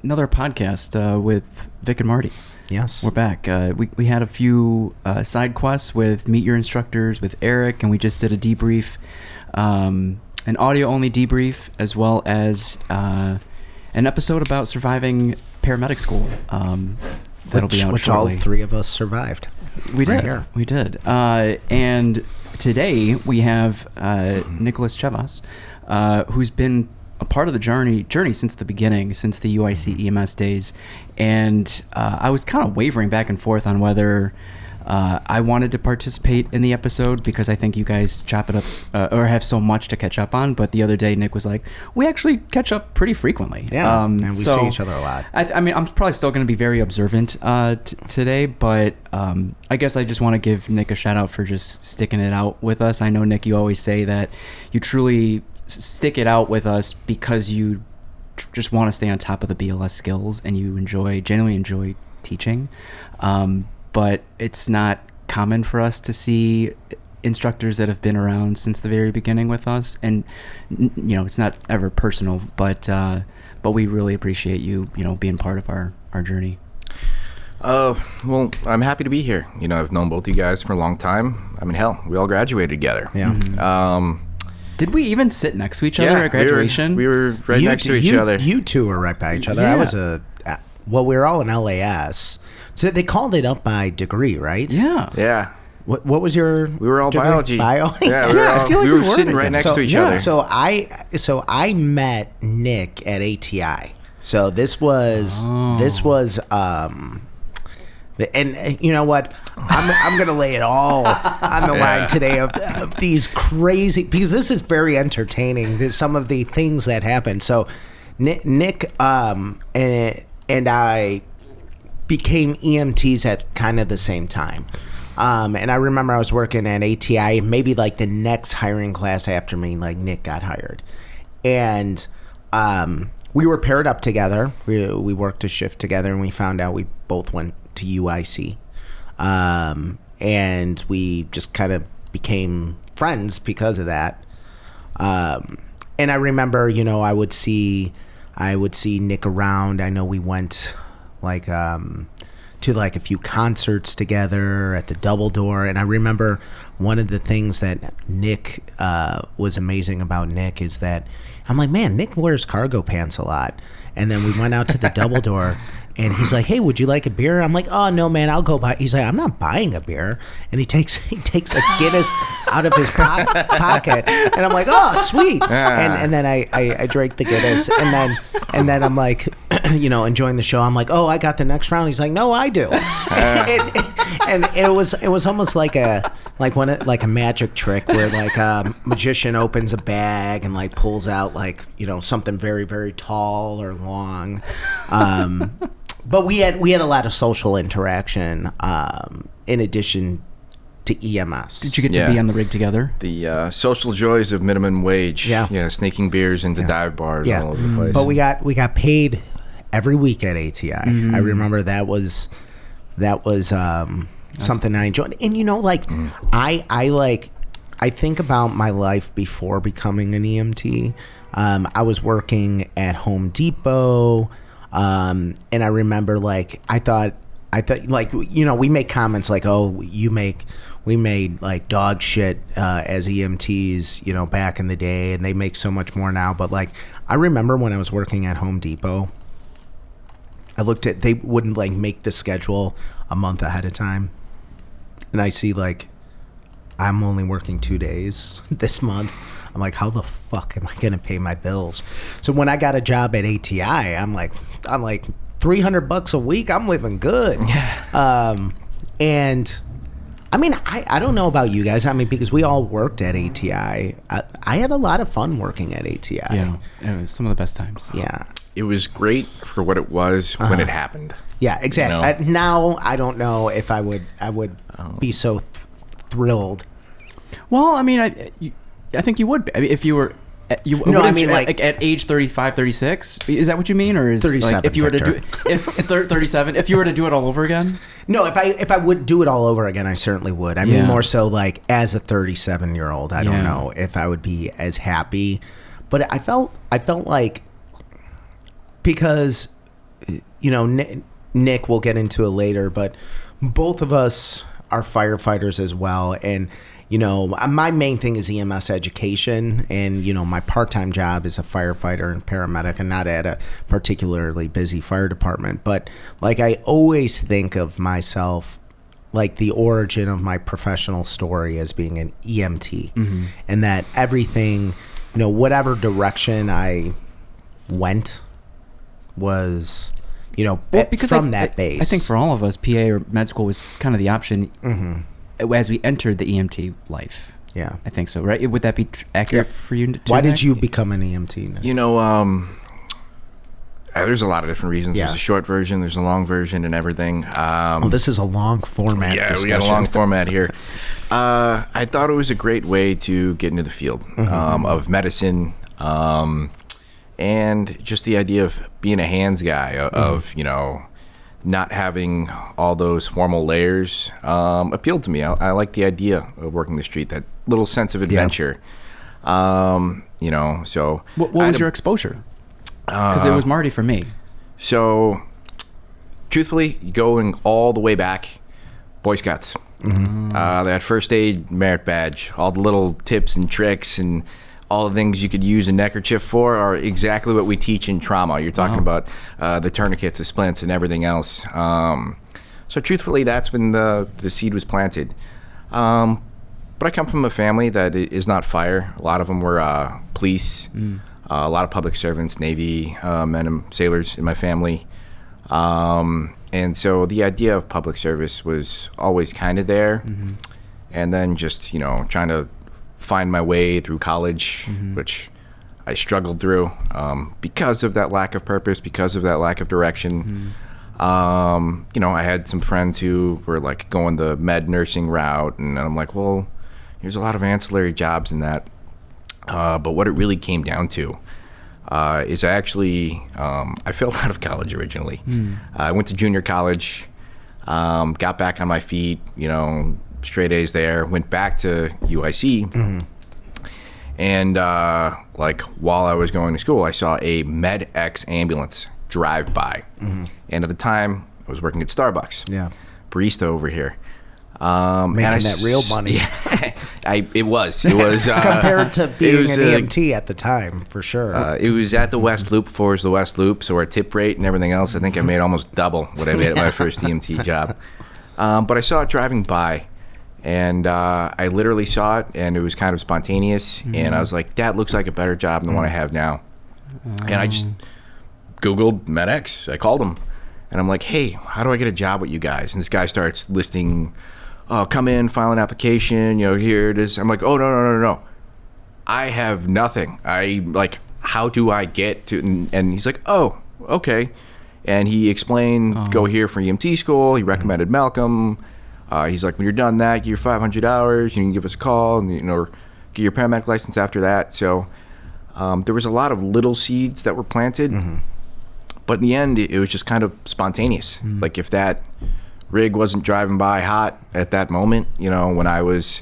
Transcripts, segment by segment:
another podcast with Vic and Marty. Yes. We're back. We had a few side quests with Meet Your Instructors with Eric, and we just did a debrief, an audio-only debrief, as well as an episode about surviving paramedic school. That'll be out which shortly. All three of us survived. We did. Right here. We did. And today we have Chevas, who's been a part of the journey since the beginning, since the UIC EMS days. And I was kind of wavering back and forth on whether I wanted to participate in the episode because I think you guys chop it up or have so much to catch up on. But the other day, Nick was like, we actually catch up pretty frequently. Yeah, and we see each other a lot. I mean, I'm probably still going to be very observant today, but I guess I just want to give Nick a shout out for just sticking it out with us. I know, Nick, you always say that you truly stick it out with us because you just want to stay on top of the BLS skills and you genuinely enjoy teaching. But it's not common for us to see instructors that have been around since the very beginning with us, and it's not ever personal, but we really appreciate you being part of our journey. Well, I'm happy to be here. I've known both you guys for a long time. I mean, hell, we all graduated together. Yeah. Mm-hmm. Did we even sit next to each other at graduation? We were right next to each other. You two were right by each other. Yeah. I was we were all in LAS. So they called it up by degree, right? Yeah. Yeah. What was your? We were all degree? Bio. Yeah, I feel like we were sitting right next to each other. So I met Nick at ATI. So this was and you know what? I'm gonna lay it all on the line today of these crazy, because this is very entertaining. Some of the things that happened. So Nick and I became EMTs at kind of the same time. And I remember I was working at ATI, maybe like the next hiring class after me, like Nick got hired. And we were paired up together. We worked a shift together, and we found out we both went to UIC. And we just kind of became friends because of that. And I remember, I would see Nick around. I know we went to like a few concerts together at the Double Door. And I remember one of the things that Nick was amazing about Nick is that I'm like, man, Nick wears cargo pants a lot. And then we went out to the Double Door, and he's like, hey, would you like a beer? I'm like, oh, no, man, I'll go buy. He's like, I'm not buying a beer. And he takes a Guinness out of his pocket. And I'm like, oh, sweet. And then I drank the Guinness. And then I'm like, enjoying the show. I'm like, oh, I got the next round. He's like, no, I do. And it was almost like a magic trick where like a magician opens a bag and like pulls out like, something very, very tall or long. But we had a lot of social interaction in addition to EMS. Did you get to be on the rig together? The social joys of minimum wage. Yeah. Sneaking beers into dive bars all over the place. But we got paid every week at ATI. I remember that was something I enjoyed. And I think about my life before becoming an EMT. I was working at Home Depot. And I remember I thought we make comments like, oh, we made like dog shit as EMTs, back in the day, and they make so much more now. But like, I remember when I was working at Home Depot, they wouldn't like make the schedule a month ahead of time. And I see like, I'm only working 2 days this month. I'm like, how the fuck am I going to pay my bills? So when I got a job at ATI, I'm like $300 a week. I'm living good. And I mean, I don't know about you guys. I mean, because we all worked at ATI. I had a lot of fun working at ATI. Yeah, it was some of the best times. Yeah. It was great for what it was when it happened. Yeah, exactly. Now I don't know if I would be so thrilled. Well, I mean, I think you would be. I mean, if you were... at age 35, 36? Is that what you mean? Or is 37, like, if you were to do 37, if you were to do it all over again? No, if I would do it all over again, I certainly would. I mean, more so like as a 37-year-old, I don't know if I would be as happy. But I felt like, because Nick, we'll get into it later, but both of us are firefighters as well. And, my main thing is EMS education. And, my part-time job is a firefighter and paramedic and not at a particularly busy fire department. But like, I always think of myself like the origin of my professional story as being an EMT, and that everything, whatever direction I went was, because from that base. I think for all of us, PA or med school was kind of the option as we entered the EMT life. Yeah. I think so, right? Would that be accurate for you? Why did you become an EMT? There's a lot of different reasons. Yeah. There's a short version, there's a long version, and everything. This is a long format discussion. We got a long format here. I thought it was a great way to get into the field of medicine, and just the idea of being a hands guy, of not having all those formal layers, appealed to me. I like the idea of working the street, that little sense of adventure. So what was your exposure? Because it was Marty for me. So, truthfully, going all the way back, Boy Scouts. That first aid merit badge, all the little tips and tricks and all the things you could use a neckerchief for are exactly what we teach in trauma. You're talking about the tourniquets, the splints, and everything else. So, truthfully, that's when the seed was planted. But I come from a family that is not fire. A lot of them were police. A lot of public servants, Navy men and sailors in my family. And so the idea of public service was always kind of there. And then just, trying to find my way through college, which I struggled through because of that lack of purpose, because of that lack of direction. I had some friends who were like going the med nursing route. And I'm like, well, there's a lot of ancillary jobs in that. But what it really came down to is I failed out of college originally. I went to junior college, got back on my feet, straight A's there, went back to UIC. And while I was going to school, I saw a MedX ambulance drive by. And at the time, I was working at Starbucks. Yeah. Barista over here. Making that real money. Yeah, it was compared to being an EMT at the time, for sure. It was at the West Loop before it was the West Loop, so our tip rate and everything else, I think I made almost double what I made at my first EMT job. But I saw it driving by, and I literally saw it, and it was kind of spontaneous, and I was like, that looks like a better job than the one I have now. And I just Googled MedX. I called him, and I'm like, hey, how do I get a job with you guys? And this guy starts listing, come in, file an application, here it is. I'm like, oh, no. I have nothing. How do I get to, and he's like, oh, okay. And he explained, go here for EMT school. He recommended Malcolm. He's like, when you're done that, get your 500 hours, you can give us a call, and, or get your paramedic license after that. So there was a lot of little seeds that were planted. But in the end, it was just kind of spontaneous. Like if that rig wasn't driving by hot at that moment, when I was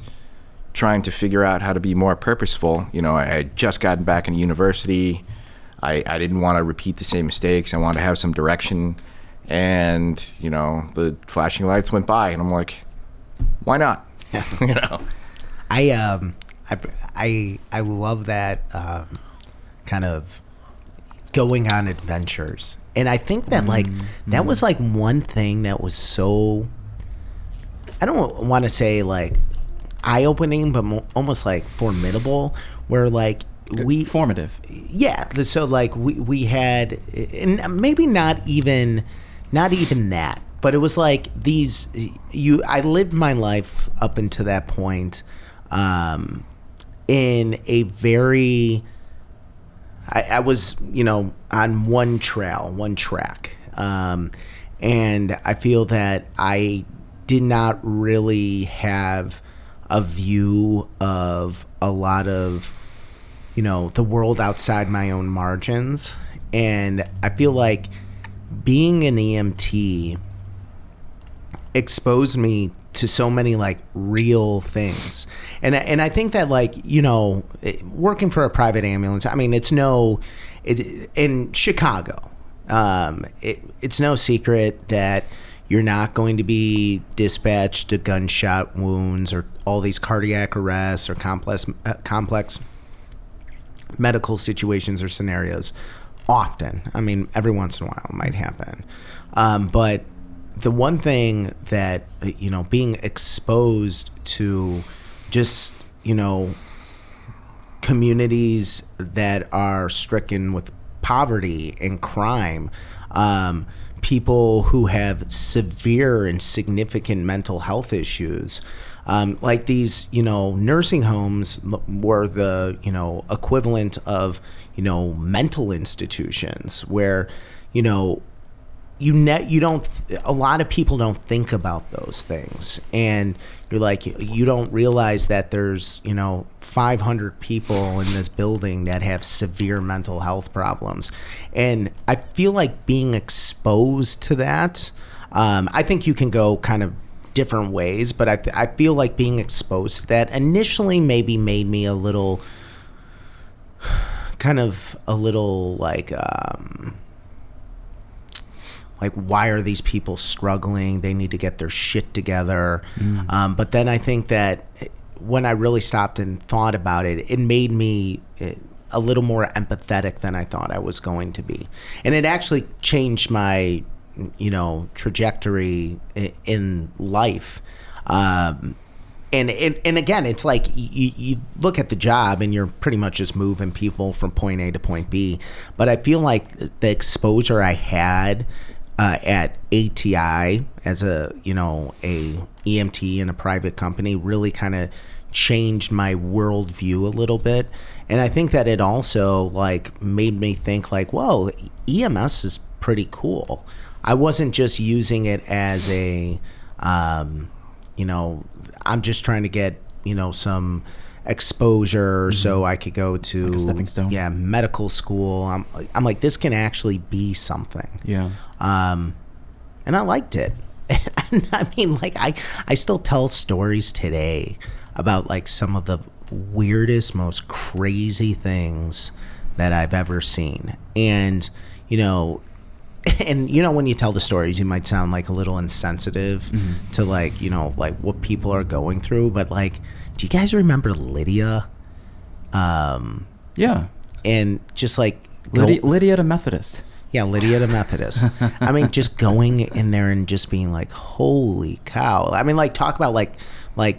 trying to figure out how to be more purposeful, I had just gotten back into university. I didn't want to repeat the same mistakes. I wanted to have some direction. And, the flashing lights went by, and I'm like, why not? I love that kind of going on adventures. And I think that that was one thing that was so, I don't want to say eye-opening, but almost formidable, where formative. Yeah. So we had, and maybe not even that, but it was I lived my life up until that point in a very, I was, on one track. And I feel that I did not really have a view of a lot of, the world outside my own margins. And I feel like being an EMT exposed me to so many real things. And I think that working for a private ambulance, I mean, in Chicago, It's no secret that you're not going to be dispatched to gunshot wounds or all these cardiac arrests or complex medical situations or scenarios often. I mean, every once in a while it might happen. But the one thing that, being exposed to just, communities that are stricken with poverty and crime, people who have severe and significant mental health issues, like these, nursing homes were the, equivalent of, mental institutions where, a lot of people don't think about those things, and you're like, you don't realize that there's 500 people in this building that have severe mental health problems. And I feel like being exposed to that, I think you can go kind of different ways, but I feel like being exposed to that initially maybe made me a little like, why are these people struggling? They need to get their shit together. But then I think that when I really stopped and thought about it, it made me a little more empathetic than I thought I was going to be. And it actually changed my, trajectory in life. And again, it's like you look at the job and you're pretty much just moving people from point A to point B. But I feel like the exposure I had at ATI as a EMT in a private company really kind of changed my worldview a little bit. And I think that it also made me think whoa, EMS is pretty cool. I wasn't just using it as a, I'm just trying to get, some exposure so I could go to a stepping stone. Medical school. I'm like, this can actually be something. Yeah. And I liked it. And I mean, I still tell stories today about some of the weirdest, most crazy things that I've ever seen. And, when you tell the stories, you might sound a little insensitive to what people are going through. But do you guys remember Lydia? Yeah. And just Lydia the Methodist. Yeah, Lydia the Methodist. I mean, just going in there and just being holy cow. I mean, talk about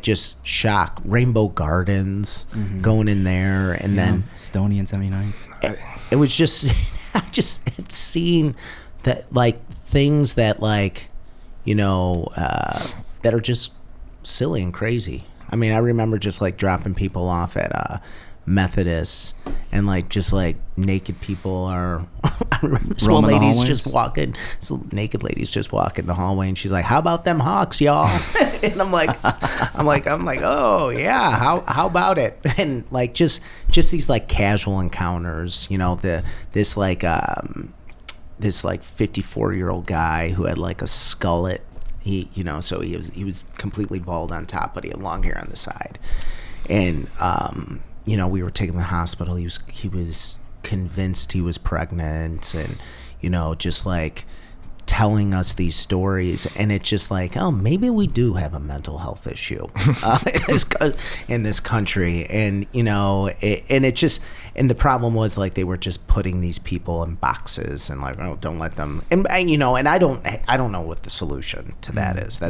just shock. Rainbow Gardens, going in there, and then Stony and 79th. It was just, I just had seen that things that that are just silly and crazy. I mean, I remember just dropping people off at Methodists, and just naked people are. I remember this one lady's just walking. This naked lady's just walking the hallway, and she's like, "How about them Hawks, y'all?" And I'm like, "Oh yeah, how about it?" And just these casual encounters, this 54-year-old guy who had a skullet. So he was completely bald on top, but he had long hair on the side, and we were taking him to the hospital. He was convinced he was pregnant, and just telling us these stories, and it's just oh, maybe we do have a mental health issue in this country. And and the problem was they were just putting these people in boxes and oh, don't let them, and I don't know what the solution to that is.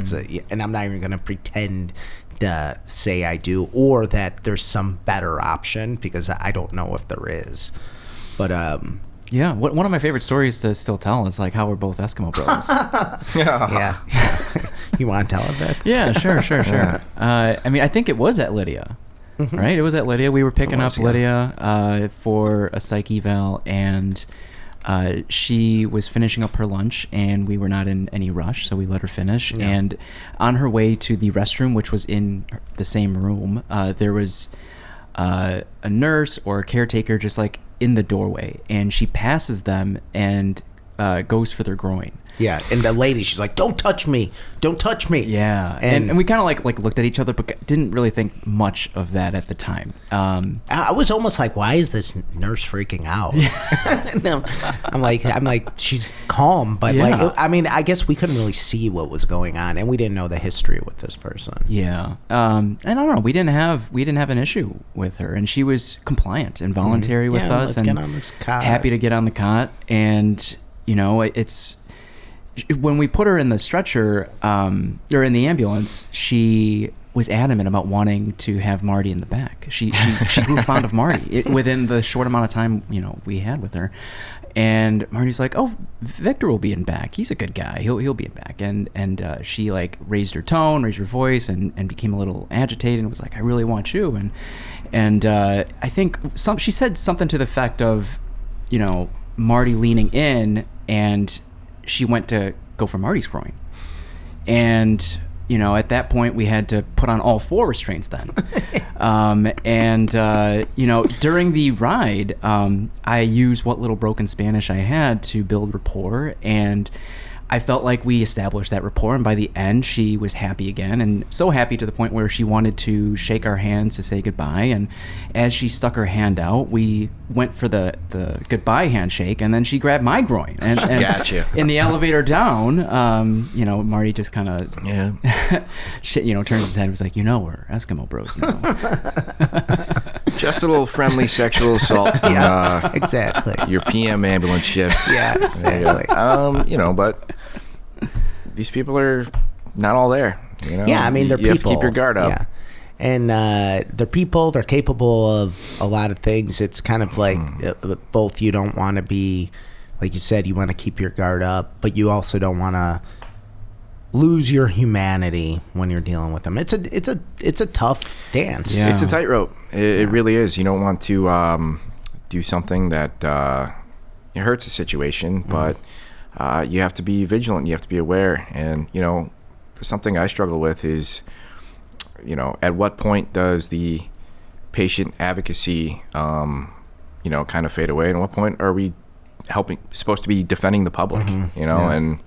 And I'm not even going to pretend to say I do, or that there's some better option, because I don't know if there is. But yeah, one of my favorite stories to still tell is how we're both Eskimo brothers. Yeah. You want to tell it, Vic? Yeah, sure. I mean, I think it was at Lydia, right? It was at Lydia. We were picking up Lydia for a psych eval, and she was finishing up her lunch, and we were not in any rush, so we let her finish. Yeah. And on her way to the restroom, which was in the same room, there was a nurse or a caretaker just in the doorway, and she passes them, and goes for their groin. Yeah, and the lady, she's like, "Don't touch me! Don't touch me!" Yeah, and we kind of like looked at each other, but didn't really think much of that at the time. I was almost like, "Why is this nurse freaking out?" No, I'm like, she's calm, but like, I mean, I guess we couldn't really see what was going on, and we didn't know the history with this person. Yeah, and I don't know, we didn't have an issue with her, and she was compliant and voluntary with us, and happy to get on the cot, and it's. When we put her in the stretcher, or in the ambulance, she was adamant about wanting to have Marty in the back. She grew fond of Marty within the short amount of time we had with her. And Marty's like, "Oh, Victor will be in back. He's a good guy. He'll be in back." And she like raised her tone, raised her voice, and became a little agitated and was like, "I really want you." And I think she said something to the effect of, Marty leaning in, and she went to go for Marty's groin. And, at that point we had to put on all 4 restraints then. During the ride, I used what little broken Spanish I had to build rapport, and I felt like we established that rapport, and by the end she was happy again, and so happy to the point where she wanted to shake our hands to say goodbye. And as she stuck her hand out, we went for the goodbye handshake, and then she grabbed my groin. And Gotcha. In the elevator down, Marty just kind of turns his head and was like, we're Eskimo bros now. Just a little friendly sexual assault. Yeah, exactly. Your PM ambulance shift. Yeah, exactly. But these people are not all there. Yeah, I mean, they're people. You have to keep your guard up. Yeah. And they're people. They're capable of a lot of things. It's kind of like both. You don't want to be, like you said, you want to keep your guard up, but you also don't want to lose your humanity when you're dealing with them. It's a tough dance. Yeah. It's a tightrope. It really is. You don't want to do something that it hurts a situation, but you have to be vigilant. You have to be aware. And something I struggle with is, at what point does the patient advocacy, kind of fade away, and at what point are we supposed to be defending the public? And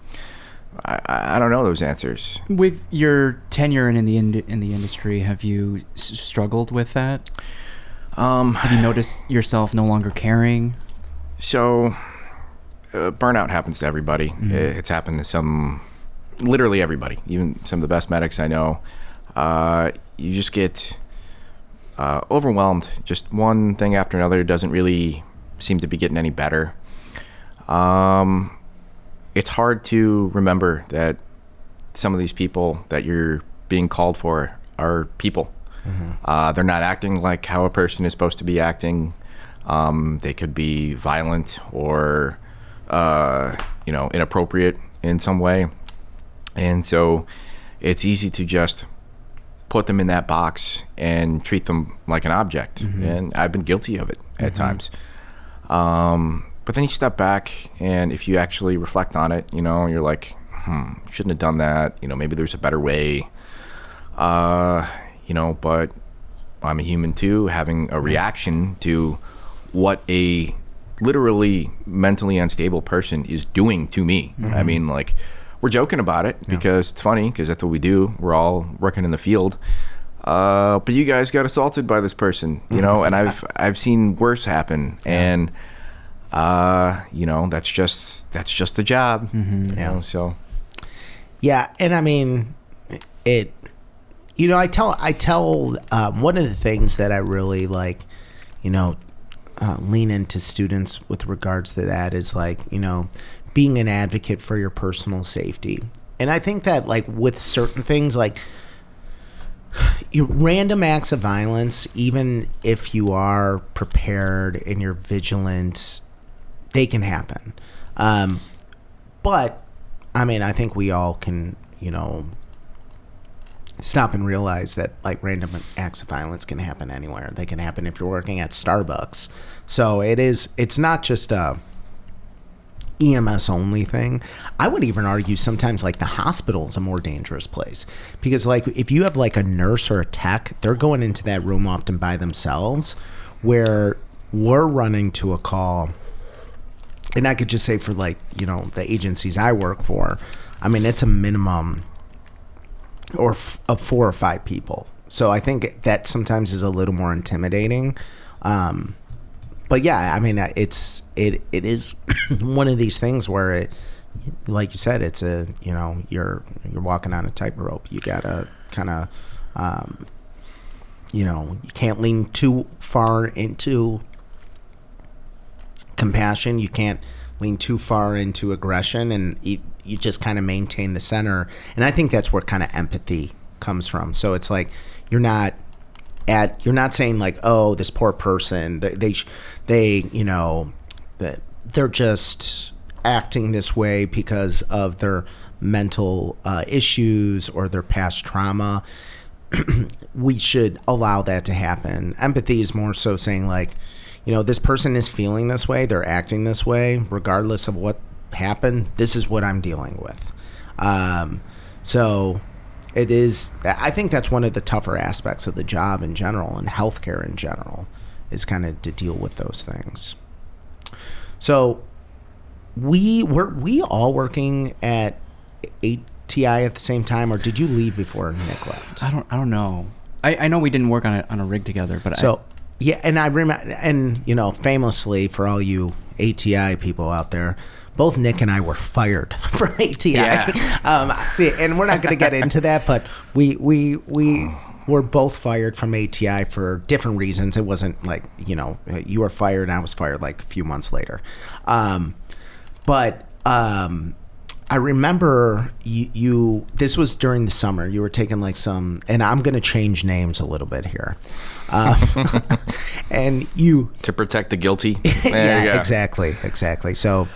I don't know those answers. With your tenure in the industry, have you struggled with that? Have you noticed yourself no longer caring? So, burnout happens to everybody. Mm-hmm. It's happened to literally everybody, even some of the best medics I know. You just get overwhelmed. Just one thing after another doesn't really seem to be getting any better. It's hard to remember that some of these people that you're being called for are people. Mm-hmm. They're not acting like how a person is supposed to be acting. They could be violent or, inappropriate in some way. And so it's easy to just put them in that box and treat them like an object. Mm-hmm. And I've been guilty of it at times. But then you step back, and if you actually reflect on it, you're like, shouldn't have done that. Maybe there's a better way. But I'm a human too, having a reaction to what a literally mentally unstable person is doing to me. Mm-hmm. I mean, like, we're joking about it because it's funny, because that's what we do. We're all working in the field. But you guys got assaulted by this person, and I've seen worse happen. And that's just the job. Mm-hmm. So yeah. And I mean, I tell one of the things that I really like, lean into students with regards to that is like, being an advocate for your personal safety. And I think that like with certain things, like random acts of violence, even if you are prepared and you're vigilant, they can happen. But I mean, I think we all can, stop and realize that like random acts of violence can happen anywhere. They can happen if you're working at Starbucks. So it's not just a EMS only thing. I would even argue sometimes like the hospital is a more dangerous place, because like if you have like a nurse or a tech, they're going into that room often by themselves, where we're running to a call and I could just say for like, you know, the agencies I work for, I mean, it's a minimum of 4 or 5 people. So I think that sometimes is a little more intimidating. But yeah, I mean, it is one of these things where it, like you said, it's a, you know, you're walking on a tightrope. You gotta kind of, you know, you can't lean too far into compassion. You can't lean too far into aggression, and you just kind of maintain the center. And I think that's where kind of empathy comes from. So it's like you're not saying like, oh, this poor person, they you know, that they're just acting this way because of their mental issues or their past trauma. We should allow that to happen. Empathy is more so saying like, you know, this person is feeling this way, they're acting this way, regardless of what happened. This is what I'm dealing with. So it is, I think that's one of the tougher aspects of the job in general and healthcare in general, is kind of to deal with those things. So were we all working at ATI at the same time, or did you leave before Nick left? I don't know. I know we didn't work on a rig together, but yeah, and I remember, and you know, famously for all you ATI people out there, both Nick and I were fired from ATI. Yeah. And we're not going to get into that, but we were both fired from ATI for different reasons. It wasn't like, you know, you were fired and I was fired like a few months later. But I remember you this was during the summer. You were taking like some, and I'm going to change names a little bit here. And you, To protect the guilty. yeah, You go. exactly. So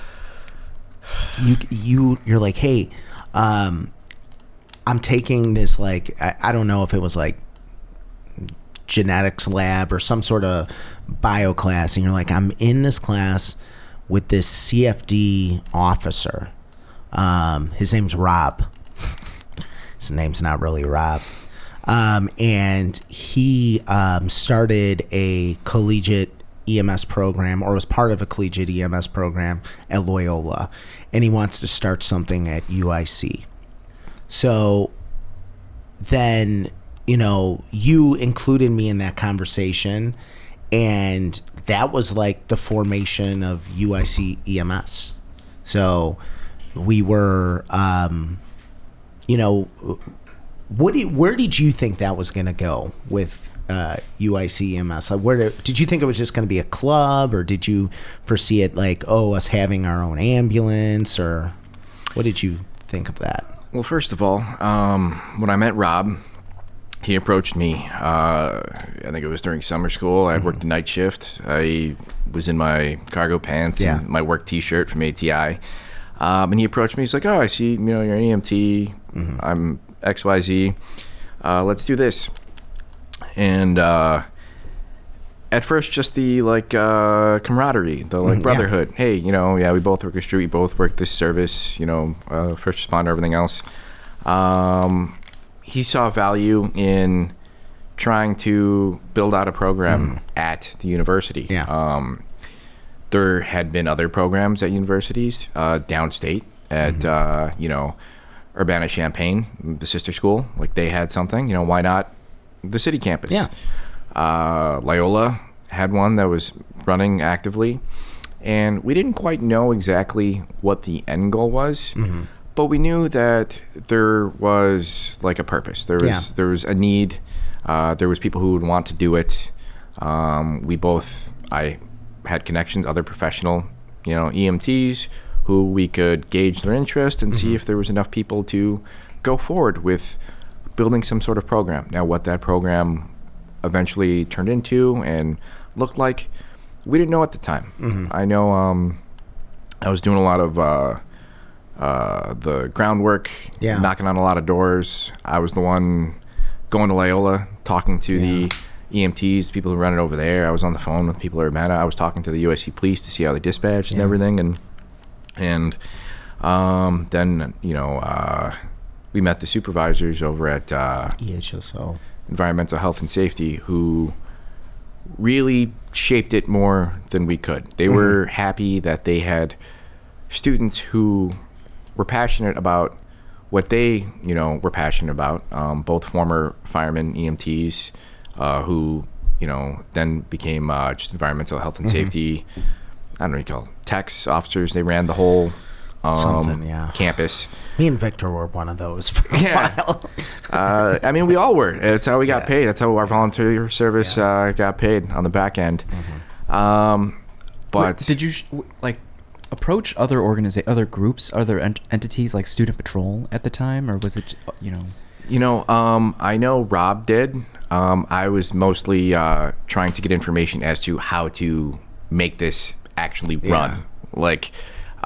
you're like, hey, I'm taking this, like, I don't know if it was like genetics lab or some sort of bio class, and you're like, I'm in this class with this CFD officer. His name's Rob. His name's not really Rob. And he started a collegiate EMS program, or was part of a collegiate EMS program at Loyola, and he wants to start something at UIC. So then, you know, you included me in that conversation, and that was like the formation of UIC EMS. So we were, you know, where did you think that was going to go with UIC EMS? Like, did you think it was just going to be a club, or did you foresee it like, oh, us having our own ambulance, or what did you think of that? Well, first of all, when I met Rob, he approached me. I think it was during summer school. I had worked a night shift. I was in my cargo pants and my work T-shirt from ATI. And he approached me. He's like, oh, I see, you know, you're an EMT. I'm XYZ. Let's do this. And at first, just the like camaraderie, the like brotherhood. Yeah. Hey, you know, we both work a street, we both work this service, you know, first responder, everything else. He saw value in trying to build out a program at the university. Yeah. There had been other programs at universities downstate at, you know, Urbana-Champaign, the sister school. Like, they had something, you know, why not the city campus? Yeah. Loyola had one that was running actively, and we didn't quite know exactly what the end goal was, but we knew that there was like a purpose. There was a need. There was people who would want to do it. I had connections, other professional, you know, EMTs who we could gauge their interest and see if there was enough people to go forward with building some sort of program. Now, what that program eventually turned into and looked like, we didn't know at the time. I know I was doing a lot of the groundwork, knocking on a lot of doors. I was the one going to Loyola, talking to the EMTs, people who run it over there. I was on the phone with people at Urbana. I was talking to the UIC police to see how they dispatched and everything. And then, you know, we met the supervisors over at EHSO, Environmental Health and Safety, who really shaped it more than we could. They were happy that they had students who were passionate about what they, were passionate about. Both former firemen, EMTs, who, then became just environmental health and safety. I don't know what you call it, techs, officers. They ran the whole campus. Me and Victor were one of those for a while. I mean, we all were. That's how we got paid. That's how our volunteer service got paid on the back end. But did you approach other groups, other entities like Student Patrol at the time, or was it I know Rob did. I was mostly trying to get information as to how to make this actually run.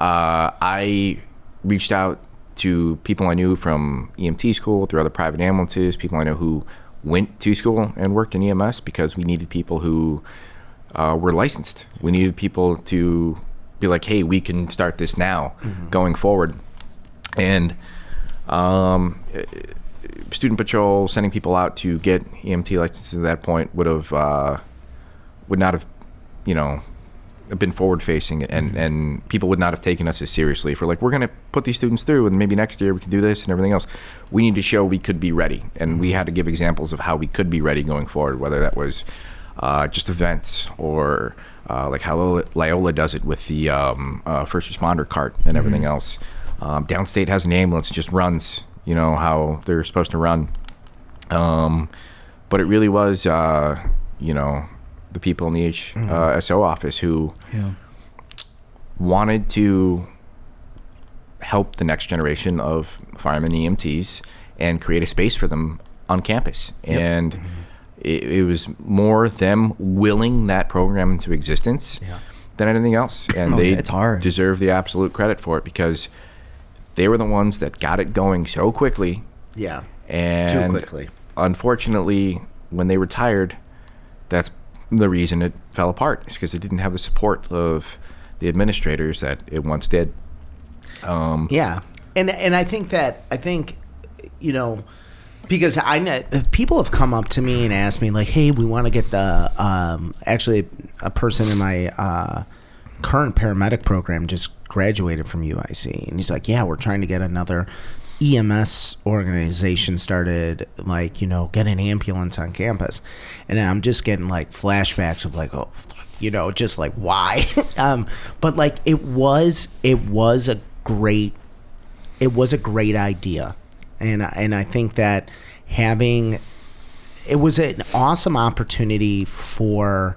I reached out to people I knew from EMT school, through other private ambulances, people I know who went to school and worked in EMS, because we needed people who were licensed. We needed people to be like, hey, we can start this now going forward. And Student Patrol sending people out to get EMT licenses at that point would not have, been forward facing, and people would not have taken us as seriously. If we're like, we're going to put these students through and maybe next year we can do this and everything else. We need to show we could be ready, and we had to give examples of how we could be ready going forward, whether that was just events or like how Loyola does it with the first responder cart and everything else. Downstate has an ambulance, it just runs, how they're supposed to run. But it really was, the people in the HSO office who wanted to help the next generation of firemen and EMTs and create a space for them on campus. And it was more them willing that program into existence than anything else. And they deserve the absolute credit for it, because they were the ones that got it going so quickly. Yeah, and too quickly. Unfortunately, when they retired, that's the reason it fell apart, is because it didn't have the support of the administrators that it once did. And I think because I know people have come up to me and asked me like, hey, we want to get the actually a person in my current paramedic program just graduated from UIC, and he's like, yeah, we're trying to get another EMS organization started, get an ambulance on campus. And I'm just getting like flashbacks of like, just like why? But it was a great idea. And I think that it was an awesome opportunity for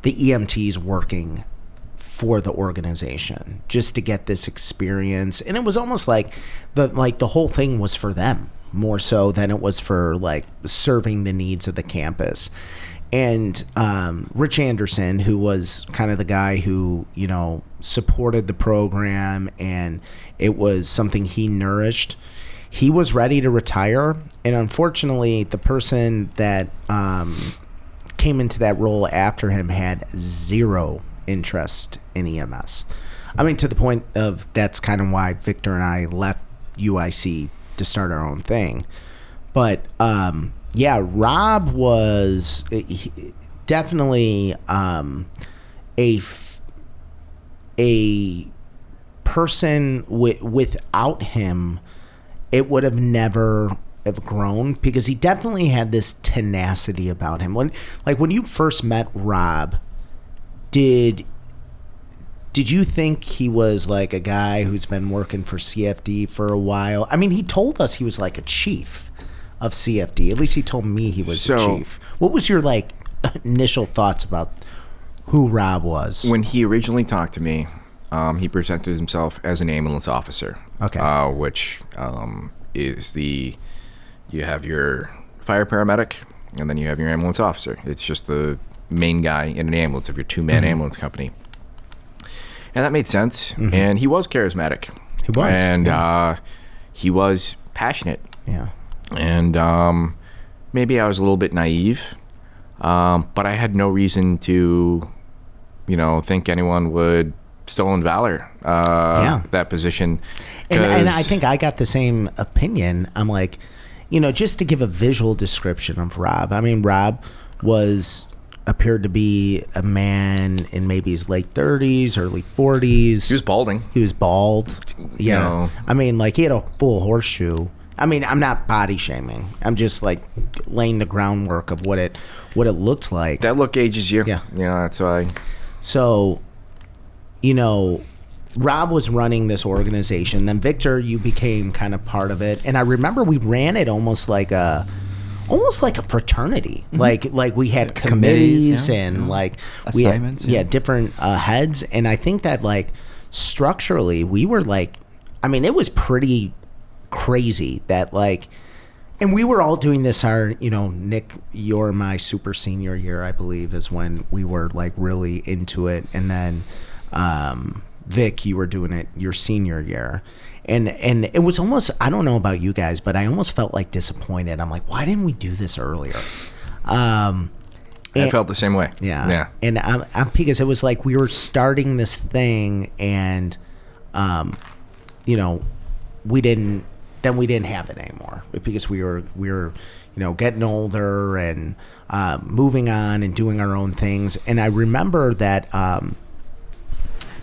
the EMTs working for the organization, just to get this experience. And it was almost like the whole thing was for them more so than it was for serving the needs of the campus. And Rich Anderson, who was kind of the guy who supported the program, and it was something he nourished, he was ready to retire. And unfortunately, the person that came into that role after him had zero interest in EMS. I mean, to the point of that's kind of why Victor and I left UIC to start our own thing. But Rob was definitely a person without him, it would have never have grown, because he definitely had this tenacity about him. When you first met Rob, did you think he was like a guy who's been working for CFD for a while? I mean, he told us he was like a chief of CFD. At least he told me he was a chief. What was your initial thoughts about who Rob was? When he originally talked to me, he presented himself as an ambulance officer. Okay. Which is you have your fire paramedic, and then you have your ambulance officer. It's just the main guy in an ambulance of your two-man ambulance company. And that made sense. And he was charismatic. He was. And he was passionate. Yeah. And maybe I was a little bit naive, but I had no reason to, think anyone would stolen valor that position. And I think I got the same opinion. I'm like, just to give a visual description of Rob. I mean, Rob was appeared to be a man in maybe his late 30s, early 40s. He was balding. He was bald. Yeah. know. I mean, like, he had a full horseshoe. I mean, I'm not body shaming. I'm just like laying the groundwork of what it looked like. That look ages you. Yeah. You know, that's why. So, you know, Rob was running this organization. Then Victor, you became kind of part of it. And I remember we ran it almost like a fraternity. Mm-hmm. Like we had committees and like assignments. We had different heads. And I think that like structurally we were like, I mean, it was pretty crazy that like, and we were all doing this Nick, you're my super senior year, I believe, is when we were like really into it. And then Vic, you were doing it your senior year. And it was almost, I don't know about you guys, but I almost felt like disappointed. I'm like, why didn't we do this earlier? I felt the same way. Yeah. Yeah. And I'm because it was like we were starting this thing and, we didn't have it anymore because we were getting older and moving on and doing our own things. And I remember that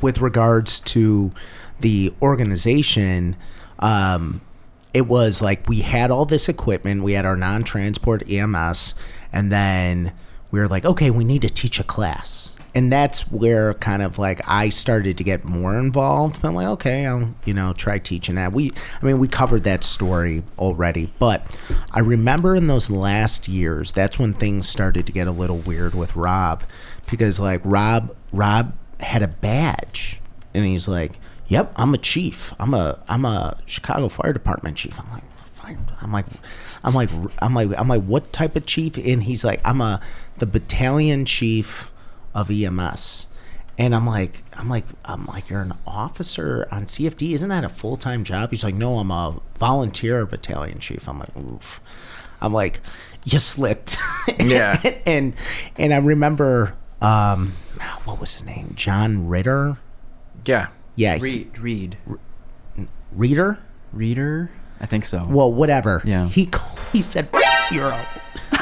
with regards to the organization, it was like we had all this equipment. We had our non-transport EMS, and then we were like, okay, we need to teach a class. And that's where kind of like I started to get more involved. I'm like, okay, I'll try teaching that. We covered that story already, but I remember in those last years, that's when things started to get a little weird with Rob, because like Rob had a badge, and he's like, "Yep, I'm a chief. I'm a Chicago Fire Department chief." I'm like, "Fine." I'm like, "What type of chief?" And he's like, the battalion chief of EMS. And I'm like, "You're an officer on CFD? Isn't that a full-time job?" He's like, "No, I'm a volunteer battalion chief." I'm like, "Oof." I'm like, "You slipped." Yeah. and I remember, what was his name? John Ritter? Yeah. Yeah. Reader? I think so. Well, whatever. Yeah. He said, "You're a..."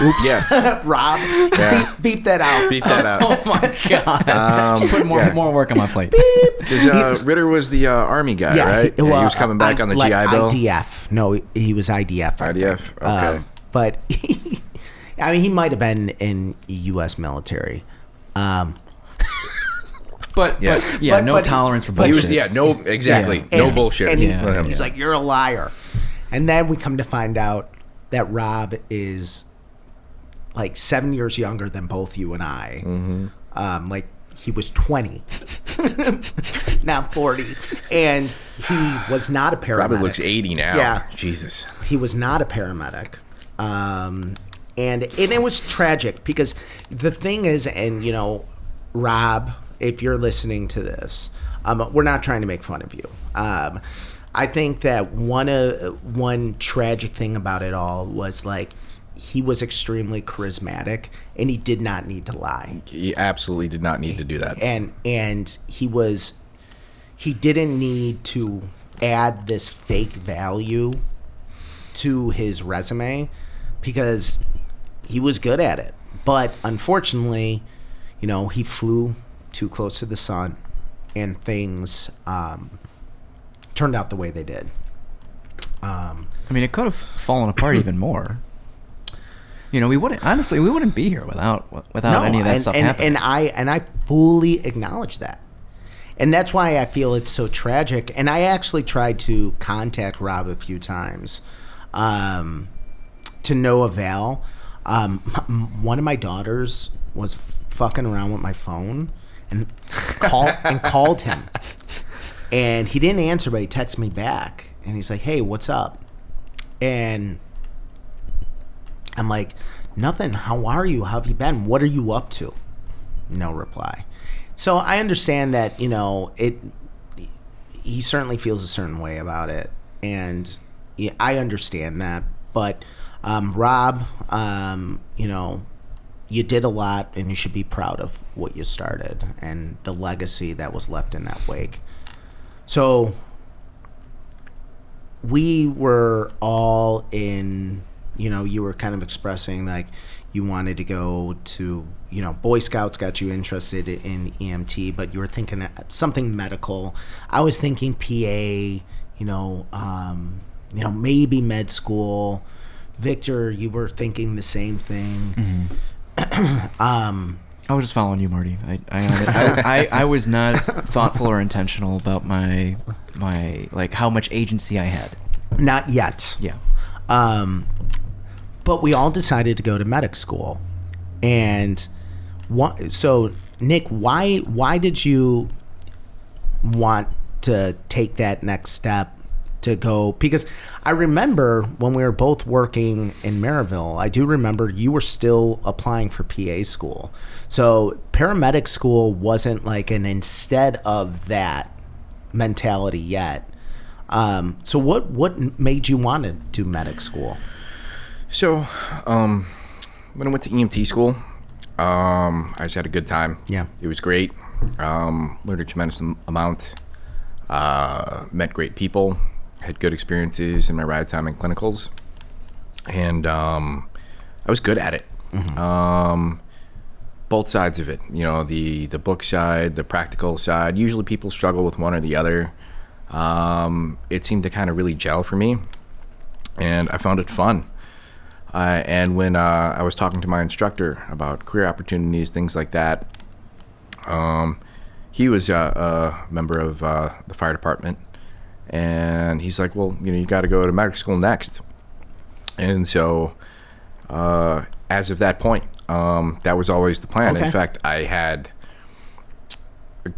Oops. Yeah. Rob, Yeah. beep that out. Beep that out. Oh my god! Just put more work on my plate. Because Ritter was the Army guy, right? He He was coming back on the like GI Bill. IDF. No, he was IDF. I IDF. think. Okay. But he might have been in U.S. military. But no tolerance for He bullshit. was, exactly. Yeah. No And- bullshit. And with him. he's like, "You're a liar." And then we come to find out that Rob is like 7 years younger than both you and I. Mm-hmm. Like he was 20, not 40, and he was not a paramedic. Probably looks 80 now. Yeah. Jesus. He was not a paramedic. And it was tragic because the thing is, and Rob, if you're listening to this, we're not trying to make fun of you. I think that one tragic thing about it all was like he was extremely charismatic and he did not need to lie. He absolutely did not need to do that. And he didn't need to add this fake value to his resume because he was good at it. But unfortunately, he flew too close to the sun and things turned out the way they did. It could have fallen apart even more. We wouldn't be here without any of that stuff happening. And I fully acknowledge that. And that's why I feel it's so tragic. And I actually tried to contact Rob a few times to no avail. One of my daughters was fucking around with my phone and called him. And he didn't answer, but he texted me back. And he's like, "Hey, what's up?" And I'm like, "Nothing. How are you? How have you been? What are you up to?" No reply. So I understand that, he certainly feels a certain way about it. And I understand that. But Rob, you did a lot and you should be proud of what you started and the legacy that was left in that wake. So we were all in, you were kind of expressing like, you wanted to go to, Boy Scouts got you interested in EMT, but you were thinking something medical. I was thinking PA, maybe med school. Victor, you were thinking the same thing. I was just following you, Marty. I was not thoughtful or intentional about my like how much agency I had. Not yet. Yeah. But we all decided to go to medic school, and so Nick, why did you want to take that next step to go? Because I remember when we were both working in Maryville, I do remember you were still applying for PA school. So paramedic school wasn't like an instead of that mentality yet. So what made you want to do medic school? So when I went to EMT school, I just had a good time. Yeah. It was great. Learned a tremendous amount. Met great people. Had good experiences in my ride time and clinicals. And I was good at it. Both sides of it. The book side, the practical side. Usually people struggle with one or the other. It seemed to kind of really gel for me. And I found it fun. And when I was talking to my instructor about career opportunities, things like that, he was a member of the fire department, and he's like, well, you got to go to medical school next. And so as of that point, that was always the plan. Okay. In fact, I had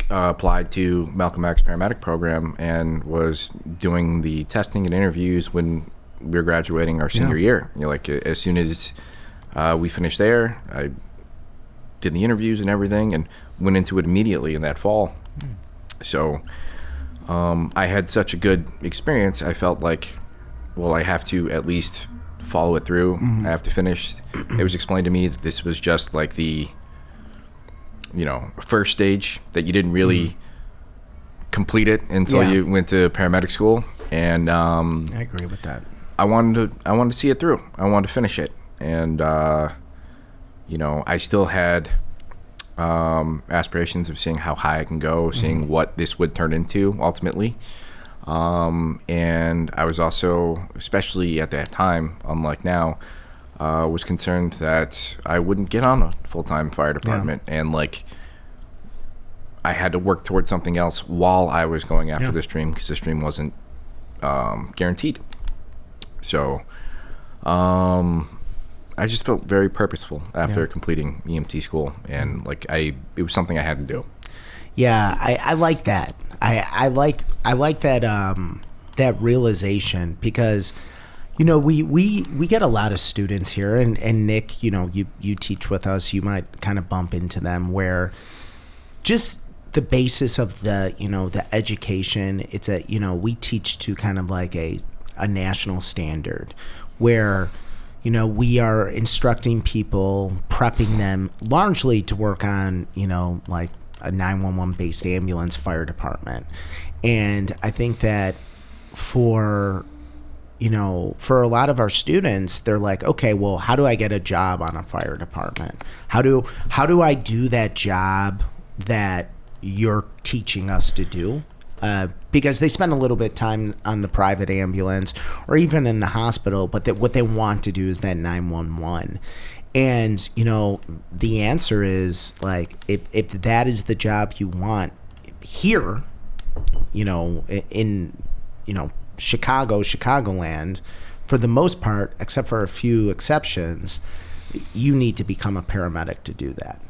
applied to Malcolm X paramedic program and was doing the testing and interviews when we were graduating our senior year. As soon as we finished there, I did the interviews and everything and went into it immediately in that fall. So I had such a good experience. I felt like, well, I have to at least follow it through. I have to finish. It was explained to me that this was just like the first stage, that you didn't really complete it until you went to paramedic school. And I agree with that. I wanted to see it through. I wanted to finish it. And I still had aspirations of seeing how high I can go, seeing what this would turn into ultimately. And I was also, especially at that time, unlike now, was concerned that I wouldn't get on a full-time fire department. And I had to work towards something else while I was going after this dream, because this dream wasn't guaranteed. So I just felt very purposeful after completing EMT school, and it was something I had to do. Yeah, I like that. I like that that realization, because we get a lot of students here, and Nick, you teach with us, you might kind of bump into them where just the basis of the education, it's we teach to kind of like a national standard where we are instructing people, prepping them largely to work on like a 911 based ambulance fire department. And I think that for a lot of our students, they're like, okay, well, how do I get a job on a fire department? How do I do that job that you're teaching us to do? Because they spend a little bit of time on the private ambulance or even in the hospital, but what they want to do is that 911. And, the answer is like, if that is the job you want here, in Chicagoland, for the most part, except for a few exceptions, you need to become a paramedic to do that.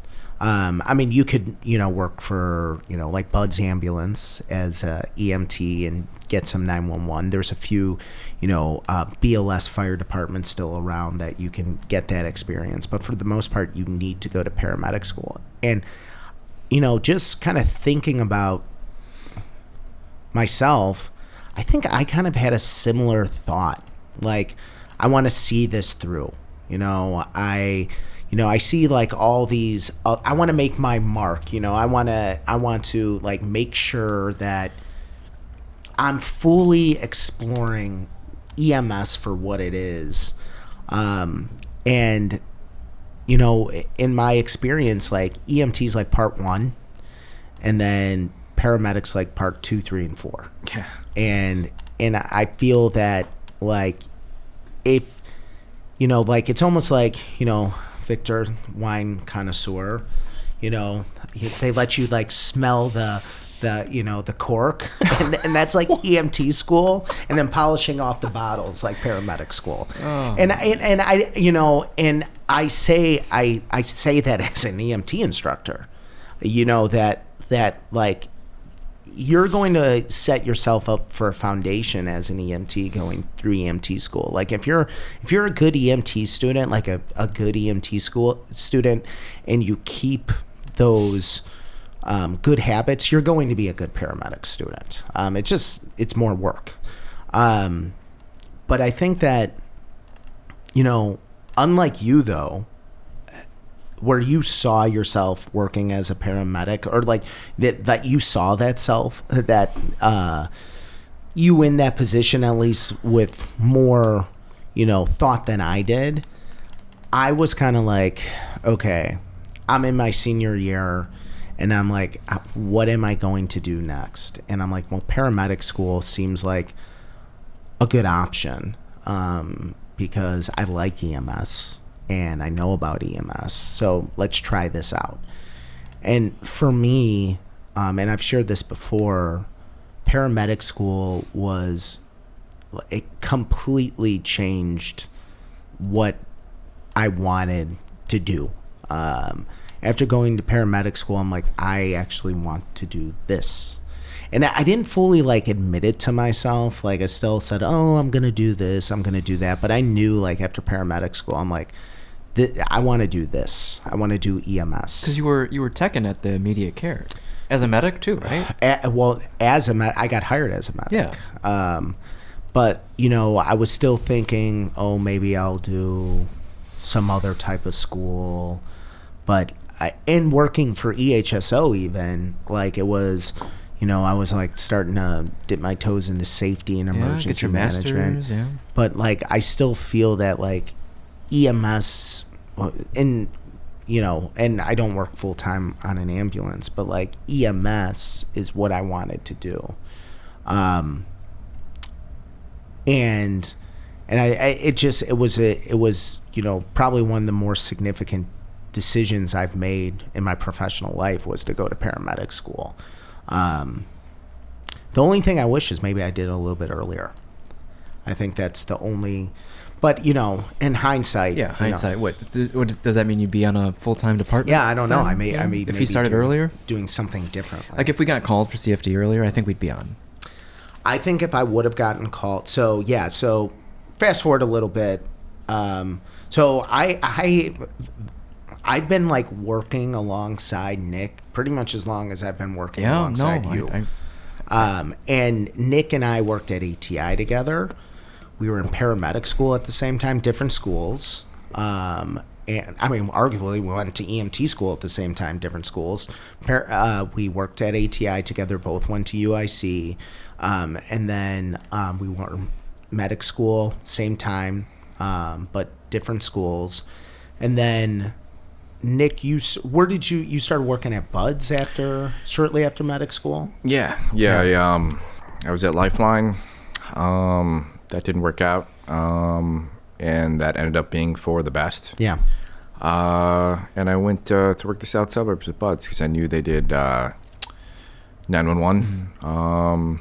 You could, work for, like Bud's Ambulance as a EMT and get some 911. There's a few, BLS fire departments still around that you can get that experience. But for the most part, you need to go to paramedic school. And, just kind of thinking about myself, I think I kind of had a similar thought. Like, I want to see this through. I see like all these, I want to make my mark, I want to like make sure that I'm fully exploring EMS for what it is. And you know, in my experience, like EMT's like part 1, and then paramedics like part 2, 3, and 4. Yeah. And I feel that, like, if, you know, like, it's almost like, you know, Victor, wine connoisseur, you know, they let you like smell the you know, the cork, and that's like EMT school, and then polishing off the bottles like paramedic school. Oh. And I you know, and I say that as an EMT instructor, you know, that like, you're going to set yourself up for a foundation as an EMT going through EMT school. Like, if you're a good EMT student, like a good EMT school student, and you keep those good habits, you're going to be a good paramedic student. It's more work. But I think that, you know, unlike you though, where you saw yourself working as a paramedic, or like that you saw that you in that position, at least with more, you know, thought than I did. I was kind of like, okay, I'm in my senior year, and I'm like, what am I going to do next? And I'm like, well, paramedic school seems like a good option, because I like EMS and I know about EMS. So let's try this out. And for me, and I've shared this before, paramedic school it completely changed what I wanted to do. After going to paramedic school, I'm like, I actually want to do this. And I didn't fully like admit it to myself. Like, I still said, oh, I'm going to do this, I'm going to do that. But I knew, like, after paramedic school, I'm like, I want to do this. I want to do EMS. Because you were teching at the immediate care as a medic too, right? As a medic, I got hired as a medic. Yeah. But, you know, I was still thinking, oh, maybe I'll do some other type of school. But in working for EHSO, even, like, it was, you know, I was like starting to dip my toes into safety and emergency management. Masters, yeah. But, like, I still feel that, like, EMS, and, you know, and I don't work full time on an ambulance, but, like, EMS is what I wanted to do. And it was, you know, probably one of the more significant decisions I've made in my professional life was to go to paramedic school. The only thing I wish is maybe I did it a little bit earlier. I think that's the only, but, you know, in hindsight. Yeah, hindsight. What does that mean? You'd be on a full-time department? Yeah, I don't know. I may if you started earlier, doing something different. Like if we got called for CFD earlier, I think we'd be on. I think if I would have gotten called, so fast forward a little bit. So I've been like working alongside Nick pretty much as long as I've been working alongside you. And Nick and I worked at ATI together. We were in paramedic school at the same time, different schools. And I mean, arguably, we went to EMT school at the same time, different schools. We worked at ATI together, both went to UIC. And then we were medic school, same time, but different schools. And then Nick, where did you started working at Bud's shortly after medic school? Yeah. I was at Lifeline. That didn't work out, and that ended up being for the best. Yeah. And I went to work the south suburbs with Bud's because I knew they did 911. Mm-hmm.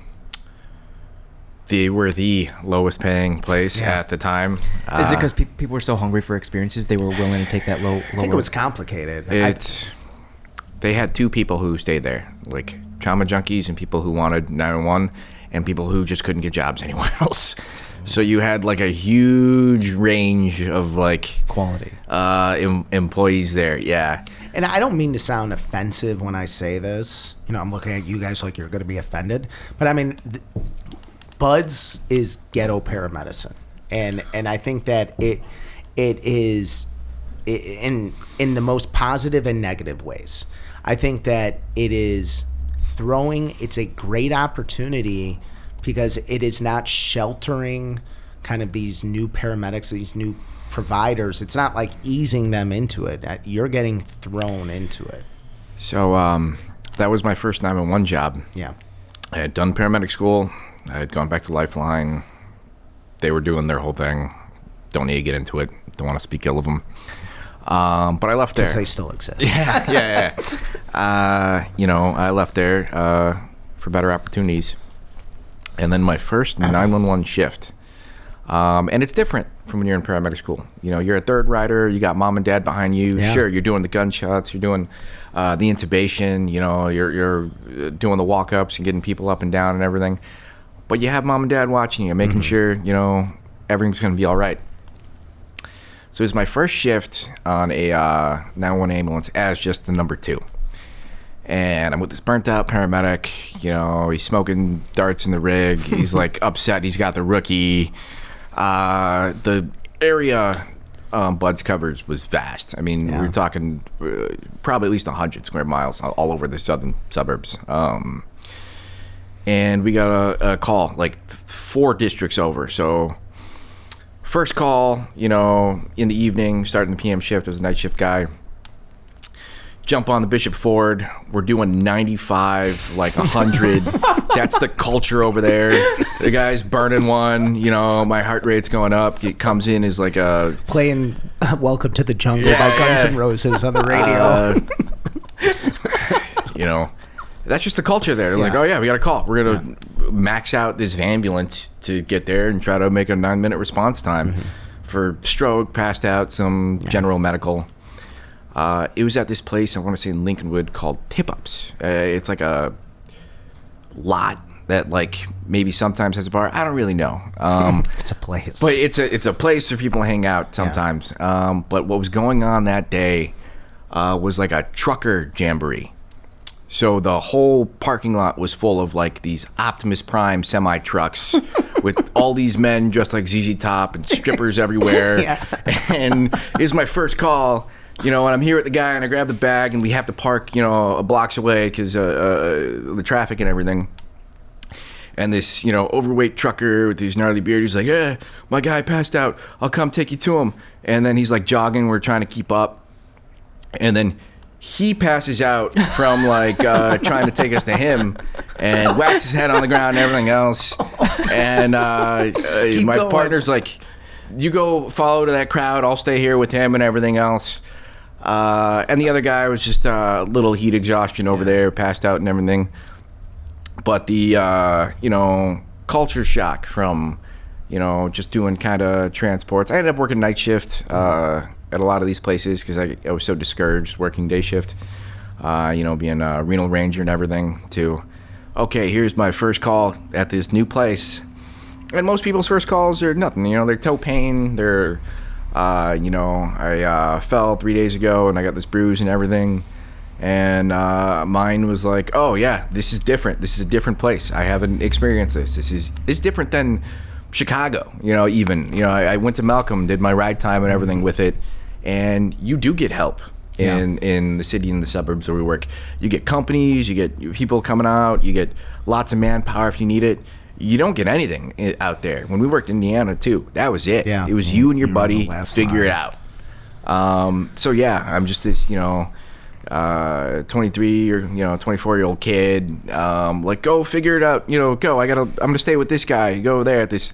They were the lowest paying place at the time. Is it because people were so hungry for experiences they were willing to take that low? I think it was complicated. They had two people who stayed there, like trauma junkies and people who wanted 911 and people who just couldn't get jobs anywhere else. So you had like a huge range of like quality employees there. Yeah. And I don't mean to sound offensive when I say this. You know, I'm looking at you guys like you're going to be offended. But I mean, Bud's is ghetto paramedicine. And I think that it is in the most positive and negative ways. I think that it's a great opportunity because it is not sheltering kind of these new paramedics, these new providers, it's not like easing them into it. You're getting thrown into it. So that was my first 911 job. Yeah. I had done paramedic school. I had gone back to Lifeline. They were doing their whole thing. Don't need to get into it. Don't want to speak ill of them. But I left there. Because they still exist. Yeah. I left there for better opportunities. And then my first 911 shift. And it's different from when you're in paramedic school. You're a third rider. You got mom and dad behind you. Yeah. Sure, you're doing the gunshots. You're doing the intubation. You're doing the walk-ups and getting people up and down and everything. But you have mom and dad watching you, making sure, everything's going to be all right. So it was my first shift on a 911 ambulance as just the number 2. And I'm with this burnt out paramedic. He's smoking darts in the rig. He's like upset. He's got the rookie. The area Bud's covers was vast. I mean, we were talking probably at least 100 square miles all over the southern suburbs. And we got a call like 4 districts over. So first call, in the evening, starting the PM shift, was a night shift guy. Jump on the Bishop Ford. We're doing 95, like 100. That's the culture over there. The guy's burning one. My heart rate's going up. It comes in as like a... Playing Welcome to the Jungle by Guns N' Roses on the radio. That's just the culture there. They're like, oh, yeah, we got a call. We're going to max out this ambulance to get there and try to make a 9-minute response time for stroke, passed out, some general medical. It was at this place, I want to say in Lincolnwood, called Tip Ups. It's like a lot that like maybe sometimes has a bar. I don't really know. It's a place. But it's a place where people hang out sometimes. Yeah. But what was going on that day was like a trucker jamboree. So the whole parking lot was full of like these Optimus Prime semi trucks with all these men dressed like ZZ Top and strippers everywhere. And it was my first call. And I'm here with the guy, and I grab the bag, and we have to park, a blocks away because the traffic and everything. And this, overweight trucker with his gnarly beard, he's like, yeah, my guy passed out. I'll come take you to him. And then he's like jogging. We're trying to keep up. And then he passes out from like trying to take us to him and whacks his head on the ground and everything else. And my partner's like, you go follow to that crowd. I'll stay here with him and everything else. And the other guy was just a little heat exhaustion over there, passed out and everything. But the, culture shock from, just doing kind of transports. I ended up working night shift at a lot of these places because I was so discouraged working day shift, being a renal ranger and everything to, okay, here's my first call at this new place. And most people's first calls are nothing. They're toe pain. They're, I fell 3 days ago and I got this bruise and everything. And mine was like, oh, yeah, this is different. This is a different place. I haven't experienced this. This is different than Chicago, even. I went to Malcolm, did my ride time and everything with it. And you do get help in the city and the suburbs where we work. You get companies. You get people coming out. You get lots of manpower if you need it. You don't get anything out there. When we worked in Indiana, too, that was it. Yeah. It was you and your buddy, figure it out. So, yeah, I'm just this, 23 or, 24-year-old kid. Like, go figure it out. Go. I'm going to stay with this guy. Go there at this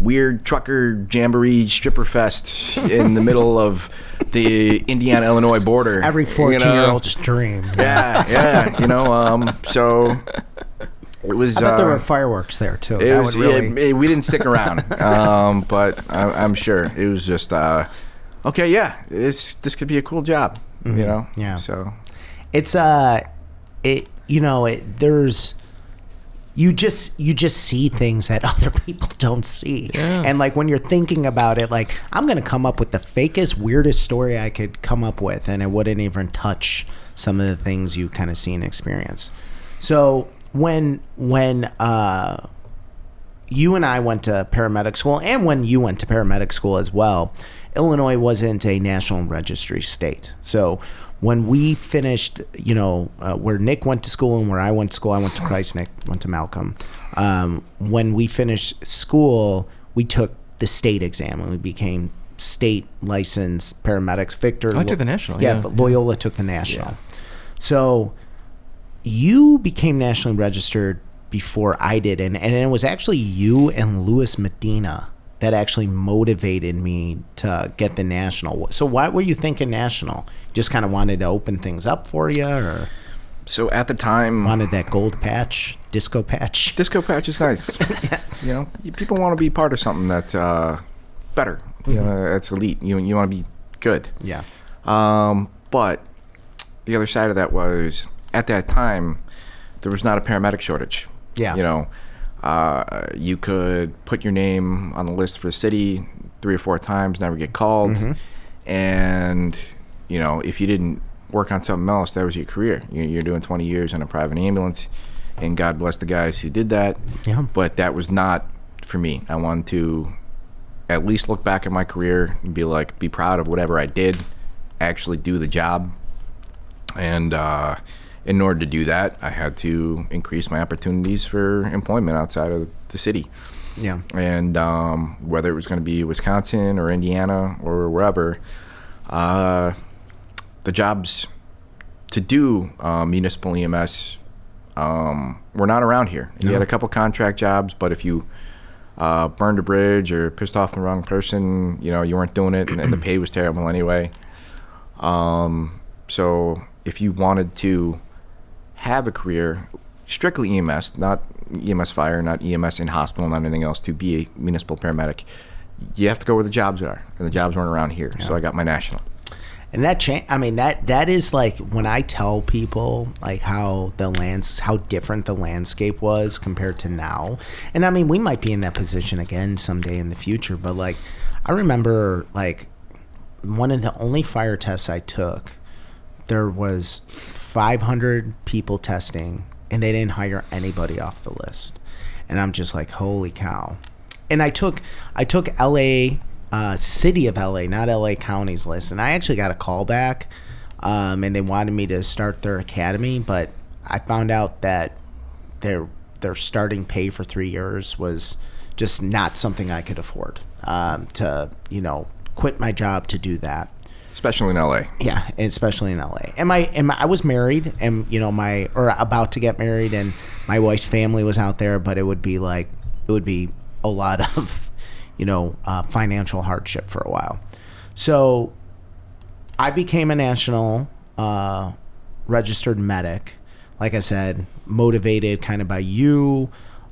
weird trucker jamboree stripper fest in the middle of the Indiana-Illinois border. Every 14-year-old's dream. Yeah. So... It was. I bet there were fireworks there too. We didn't stick around, but I'm sure it was just okay. Yeah, this could be a cool job, Yeah. So it's there's you just see things that other people don't see, and like when you're thinking about it, like I'm gonna come up with the fakest, weirdest story I could come up with, and it wouldn't even touch some of the things you kind of see and experience. So. When you and I went to paramedic school, and when you went to paramedic school as well, Illinois wasn't a national registry state. So when we finished, where Nick went to school and where I went to school, I went to Christ, Nick went to Malcolm. When we finished school, we took the state exam and we became state licensed paramedics. Victor. I took the national. Yeah, but Loyola took the national. Yeah. So you became nationally registered before I did, and it was actually you and Luis Medina that actually motivated me to get the national. So why were you thinking national? Just kind of wanted to open things up for you, or so at the time wanted that gold patch, disco patch? Disco patch is nice. Yeah. You know, people want to be part of something that's better. You know, that's elite. You want to be good. Yeah. But the other side of that was, at that time, there was not a paramedic shortage. Yeah. You know, you could put your name on the list for the city 3 or 4 times, never get called. And, you know, if you didn't work on something else, that was your career. You're doing 20 years in a private ambulance, and God bless the guys who did that. Yeah. But that was not for me. I wanted to at least look back at my career and be proud of whatever I did, actually do the job. And in order to do that, I had to increase my opportunities for employment outside of the city. Yeah. And whether it was going to be Wisconsin or Indiana or wherever, the jobs to do municipal EMS were not around here. You had a couple contract jobs, but if you burned a bridge or pissed off the wrong person, you know, you weren't doing it, and the pay was terrible anyway. So if you wanted to have a career, strictly EMS, not EMS fire, not EMS in hospital, not anything else, to be a municipal paramedic, you have to go where the jobs are, and the jobs weren't around here. So I got my national. And that I mean, that is like, when I tell people like how different the landscape was compared to now. And I mean, we might be in that position again someday in the future, but like, I remember like one of the only fire tests I took, there was 500 people testing, and they didn't hire anybody off the list. And I'm just like, holy cow. And I took LA, city of LA, not LA County's list. And I actually got a call back, and they wanted me to start their academy, but I found out that their starting pay for 3 years was just not something I could afford, to, you know, quit my job to do that. Especially in LA. Yeah, especially in LA. And I was married, and, you know, about to get married, and my wife's family was out there, but it would be a lot of, you know, financial hardship for a while. So I became a national registered medic. Like I said, motivated kind of by you,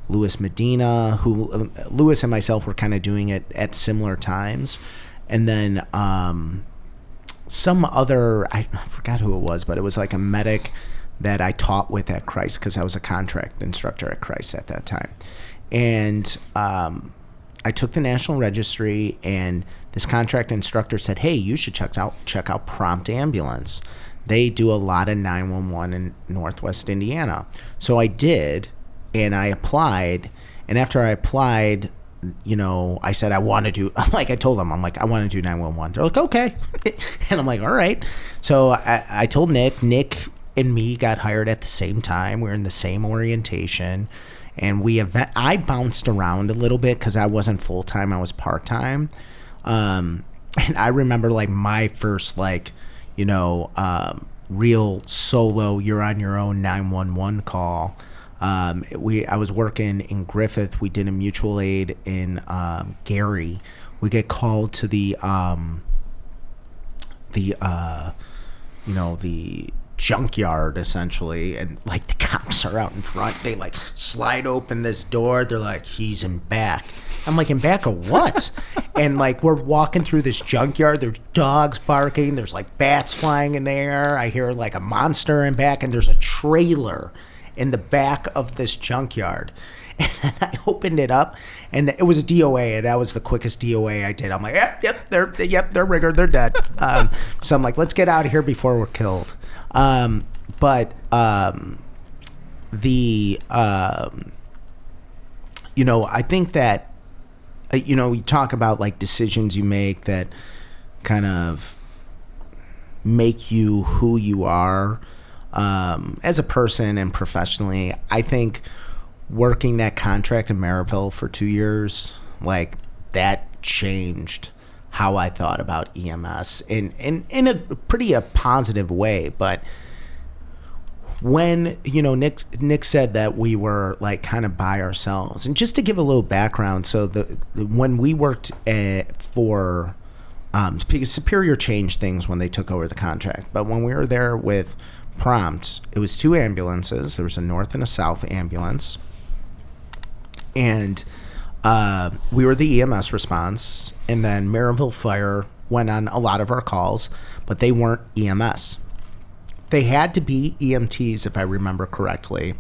Luis Medina, who Luis and myself were kind of doing it at similar times. And then some other, I forgot who it was, but it was like a medic that I taught with at Christ, because I was a contract instructor at Christ at that time. And I took the national registry, and this contract instructor said, hey, you should check out Prompt Ambulance. They do a lot of 911 in Northwest Indiana. So I did, and I applied. And after I applied, you know, I said I want to do, like I told them, I'm like, I want to do 911. They're like, okay. And I'm like, all right. So I told Nick and me got hired at the same time. We were in the same orientation. And I bounced around a little bit because I wasn't full-time. I was part-time. And I remember like my first, like, you know, real solo, you're on your own 911 call. I was working in Griffith. We did a mutual aid in Gary. We get called to the junkyard essentially, and like the cops are out in front. They like slide open this door. They're like, he's in back. I'm like, in back of what? And like, we're walking through this junkyard. There's dogs barking. There's like bats flying in the air. I hear like a monster in back, and there's a trailer in the back of this junkyard. And I opened it up, and it was a DOA, and that was the quickest DOA I did. I'm like, they're riggered, they're dead. So I'm like, let's get out of here before we're killed. You know, I think that, you know, we talk about like decisions you make that kind of make you who you are as a person and professionally. I think working that contract in Maryville for 2 years, like, that changed how I thought about EMS in a pretty positive way. But when, Nick said that we were like kind of by ourselves, and just to give a little background, so when we worked for because Superior changed things when they took over the contract, but when we were there with Prompt, it was 2 ambulances. There was a north and a south ambulance, and we were the EMS response, and then Maryville Fire went on a lot of our calls, but they weren't EMS. They had to be EMTs, if I remember correctly.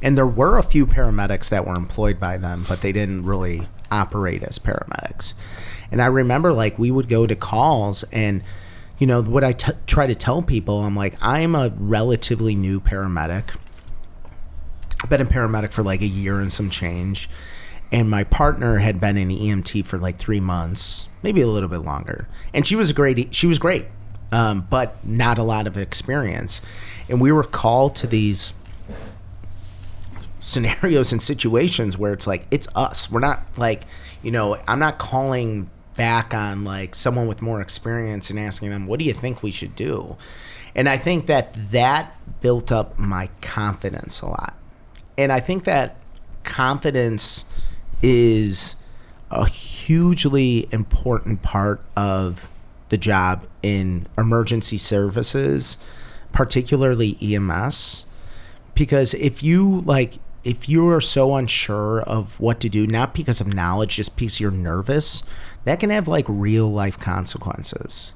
And there were a few paramedics that were employed by them, but they didn't really operate as paramedics. And I remember, like, we would go to calls, and, what I try to tell people, I'm like, I'm a relatively new paramedic. I've been a paramedic for like a year and some change. And my partner had been an EMT for like 3 months, maybe a little bit longer. And she was great, but not a lot of experience. And we were called to these scenarios and situations where it's like, it's us. We're not like, I'm not calling back on like someone with more experience and asking them, what do you think we should do? And I think that built up my confidence a lot. And I think that confidence is a hugely important part of the job in emergency services, particularly EMS, because if you are so unsure of what to do, not because of knowledge, just because you're nervous, that can have like real life consequences.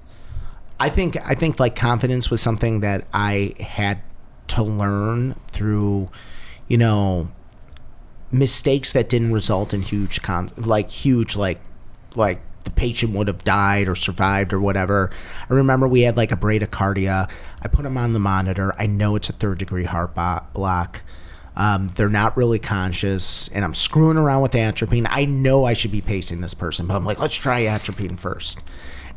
I think like confidence was something that I had to learn through, mistakes that didn't result in huge the patient would have died or survived or whatever. I remember we had like a bradycardia. I put him on the monitor. I know it's a 3rd-degree heart block. They're not really conscious, and I'm screwing around with atropine. I know I should be pacing this person, but I'm like, let's try atropine first.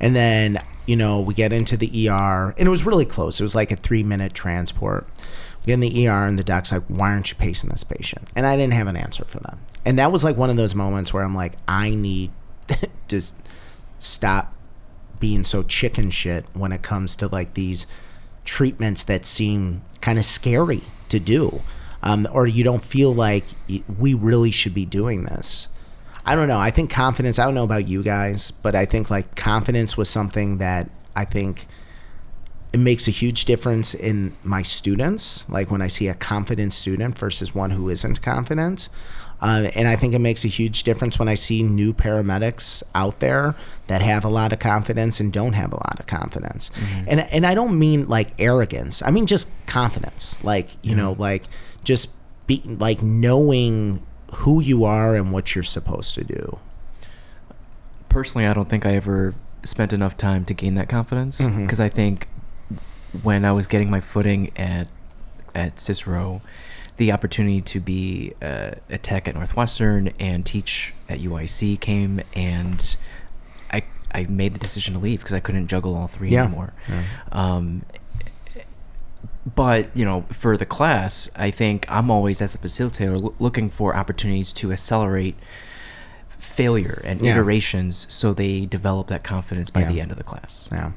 And then, we get into the ER, and it was really close. It was like a 3-minute transport. We get in the ER, and the doc's like, why aren't you pacing this patient? And I didn't have an answer for them. And that was like one of those moments where I'm like, I need to stop being so chicken shit when it comes to like these treatments that seem kind of scary to do, or you don't feel like we really should be doing this. I don't know. I think confidence, I don't know about you guys, but I think like confidence was something that I think it makes a huge difference in my students. Like when I see a confident student versus one who isn't confident. And I think it makes a huge difference when I see new paramedics out there that have a lot of confidence and don't have a lot of confidence. Mm-hmm. And I don't mean like arrogance. I mean just confidence. Like, like just be like knowing who you are and what you're supposed to do. Personally, I don't think I ever spent enough time to gain that confidence, because I think when I was getting my footing at Cicero, the opportunity to be a tech at Northwestern and teach at UIC came, and I made the decision to leave because I couldn't juggle all three anymore. Yeah. But, for the class, I think I'm always, as a facilitator, looking for opportunities to accelerate failure and iterations so they develop that confidence by the end of the class. Yeah.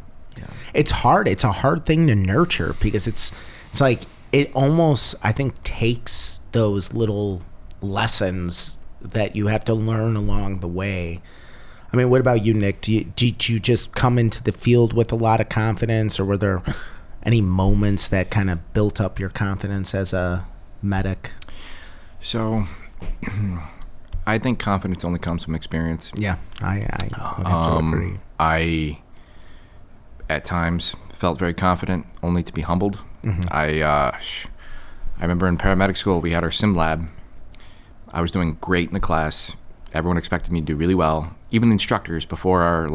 It's hard. It's a hard thing to nurture because it's like it almost, I think, takes those little lessons that you have to learn along the way. I mean, what about you, Nick? Did you just come into the field with a lot of confidence, or were there any moments that kind of built up your confidence as a medic? So I think confidence only comes from experience. Yeah, I would have to agree. I, at times, felt very confident, only to be humbled. Mm-hmm. I remember in paramedic school, we had our sim lab. I was doing great in the class. Everyone expected me to do really well. Even the instructors before our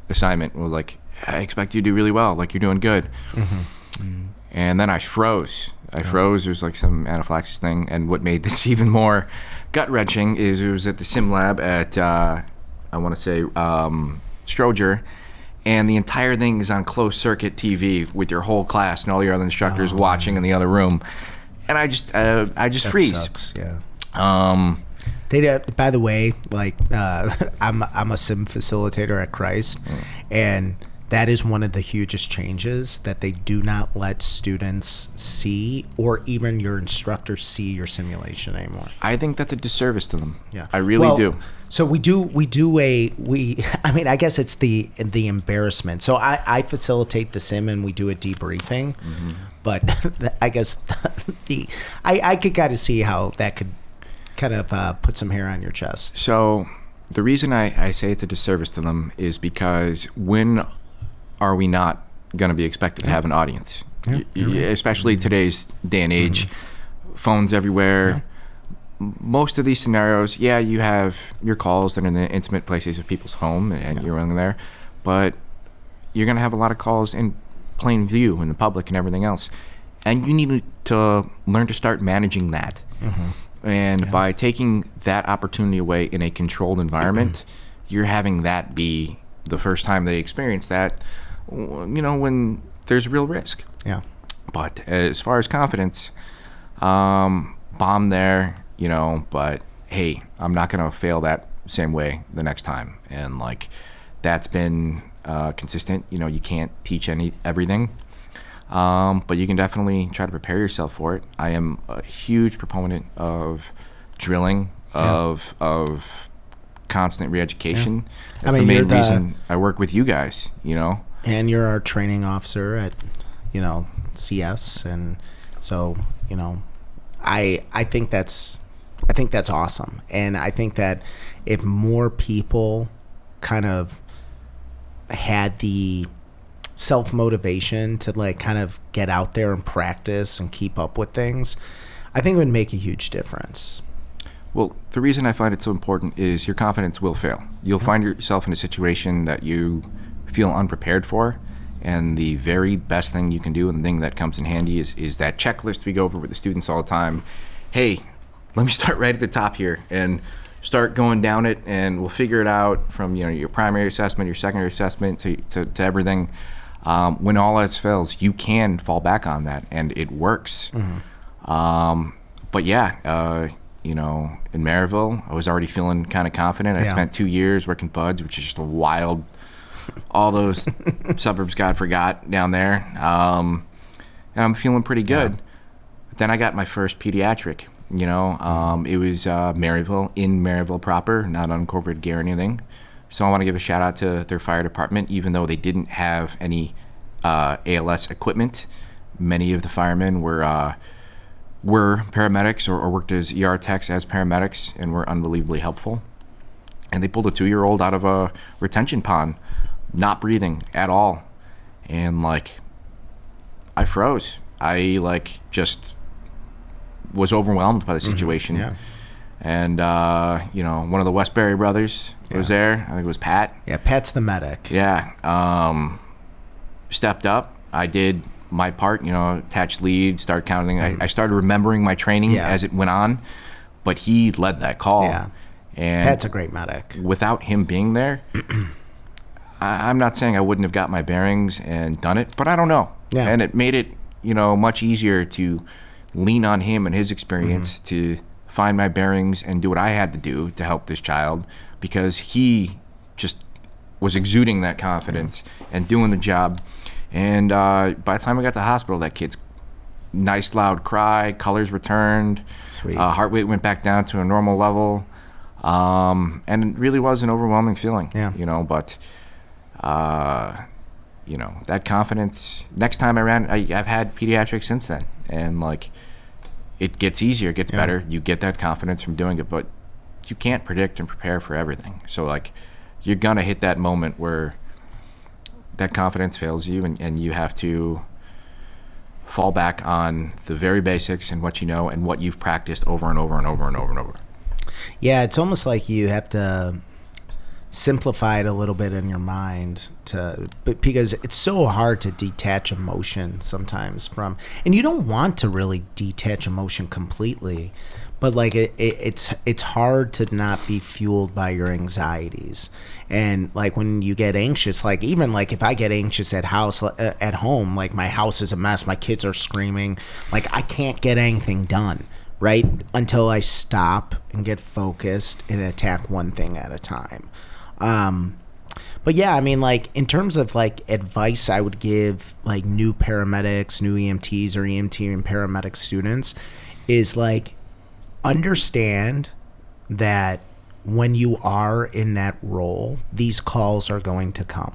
assignment was like, I expect you to do really well. Like, you're doing good. Mm-hmm. Mm-hmm. And then I froze. I froze. There was like some anaphylaxis thing. And what made this even more gut-wrenching is it was at the sim lab at, I want to say, Stroger. And the entire thing is on closed circuit TV with your whole class and all your other instructors watching in the other room. And I just that freeze. Sucks, yeah. By the way, like I'm a sim facilitator at Christ, and that is one of the hugest changes, that they do not let students see, or even your instructors see, your simulation anymore. I think that's a disservice to them. Yeah, I really do. So we I mean, I guess it's the embarrassment. So I facilitate the sim and we do a debriefing, but I guess I could kind of see how that could kind of put some hair on your chest. So the reason I say it's a disservice to them is because when are we not going to be expected to have an audience? Especially today's day and age, phones everywhere. Most of these scenarios, you have your calls that are in the intimate places of people's home, and you're running there, but you're going to have a lot of calls in plain view in the public and everything else, and you need to learn to start managing that. And by taking that opportunity away in a controlled environment, you're having that be the first time they experience that, when there's real risk. But as far as confidence, bomb there, but hey, I'm not going to fail that same way the next time. And like, that's been consistent. You can't teach everything, but you can definitely try to prepare yourself for it. I am a huge proponent of drilling, of constant re-education. That's the main reason I work with you guys, And you're our training officer at, CS, and so I think that's awesome, and I think that if more people kind of had the self-motivation to like kind of get out there and practice and keep up with things, I think it would make a huge difference. Well, the reason I find it so important is your confidence will fail. You'll find yourself in a situation that you feel unprepared for, and the very best thing you can do, and the thing that comes in handy, is that checklist we go over with the students all the time. Hey, let me start right at the top here and start going down it, and we'll figure it out from your primary assessment, your secondary assessment, to everything. When all else fails, you can fall back on that, and it works. But in Maryville, I was already feeling kind of confident. I spent 2 years working buds, which is just a wild, all those suburbs God forgot down there. And I'm feeling pretty good. But then I got my first pediatric. It was Maryville, in Maryville proper, not unincorporated gear or anything. So I want to give a shout out to their fire department, even though they didn't have any ALS equipment. Many of the firemen were paramedics or worked as ER techs as paramedics, and were unbelievably helpful. And they pulled a 2-year-old out of a retention pond, not breathing at all. And I froze. I just was overwhelmed by the situation. And one of the Westbury brothers was there. I think it was Pat. Pat's the medic. Stepped up. I did my part, attach lead, start counting. I started remembering my training as it went on, but he led that call. And Pat's a great medic. Without him being there, I'm not saying I wouldn't have got my bearings and done it, but I don't know. And it made it, much easier to lean on him and his experience to find my bearings and do what I had to do to help this child, because he just was exuding that confidence and doing the job. And by the time I got to the hospital, that kid's nice loud cry, colors returned, heart rate went back down to a normal level, and it really was an overwhelming feeling. But that confidence, next time I ran, I've had pediatrics since then, and it gets easier, it gets better. You get that confidence from doing it, but you can't predict and prepare for everything. So you're gonna hit that moment where that confidence fails you, and you have to fall back on the very basics and what you know and what you've practiced over and over and over and over and over. Yeah, it's almost like you have to simplify it a little bit in your mind, but because it's so hard to detach emotion sometimes from, and you don't want to really detach emotion completely, but it's hard to not be fueled by your anxieties. And when you get anxious, even if I get anxious at home, my house is a mess, my kids are screaming, I can't get anything done, right? Until I stop and get focused and attack one thing at a time. But yeah, I mean, like, in terms of like advice I would give like new paramedics, new EMTs or EMT and paramedic students is like, understand that when you are in that role, these calls are going to come.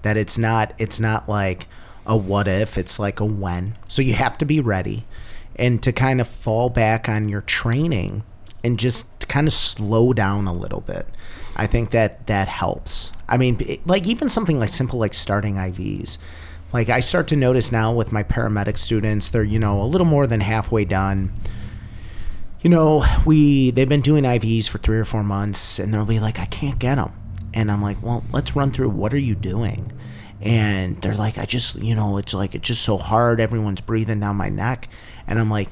That it's not like a what if, it's like a when. So you have to be ready, and to kind of fall back on your training and just kind of slow down a little bit. I think that helps. I mean, like even something like simple like starting IVs. Like I start to notice now with my paramedic students, they're, you know, a little more than halfway done. You know, they've been doing IVs for 3 or 4 months, and they'll be like, I can't get them. And I'm like, well, let's run through, what are you doing? And they're like, I just, you know, it's just so hard. Everyone's breathing down my neck. And I'm like,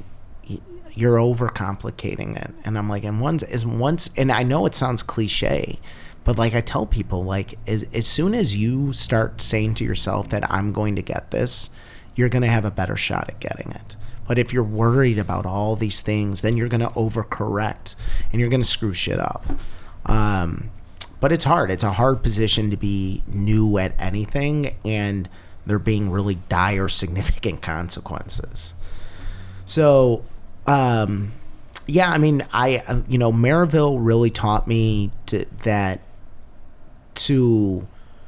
you're overcomplicating it. And I'm like, and once, and I know it sounds cliche, but like I tell people, like as soon as you start saying to yourself that I'm going to get this, you're going to have a better shot at getting it. But if you're worried about all these things, then you're going to overcorrect and you're going to screw shit up. But it's hard. It's a hard position to be new at anything, and there being really dire, significant consequences. So, yeah, I mean, Maryville really taught me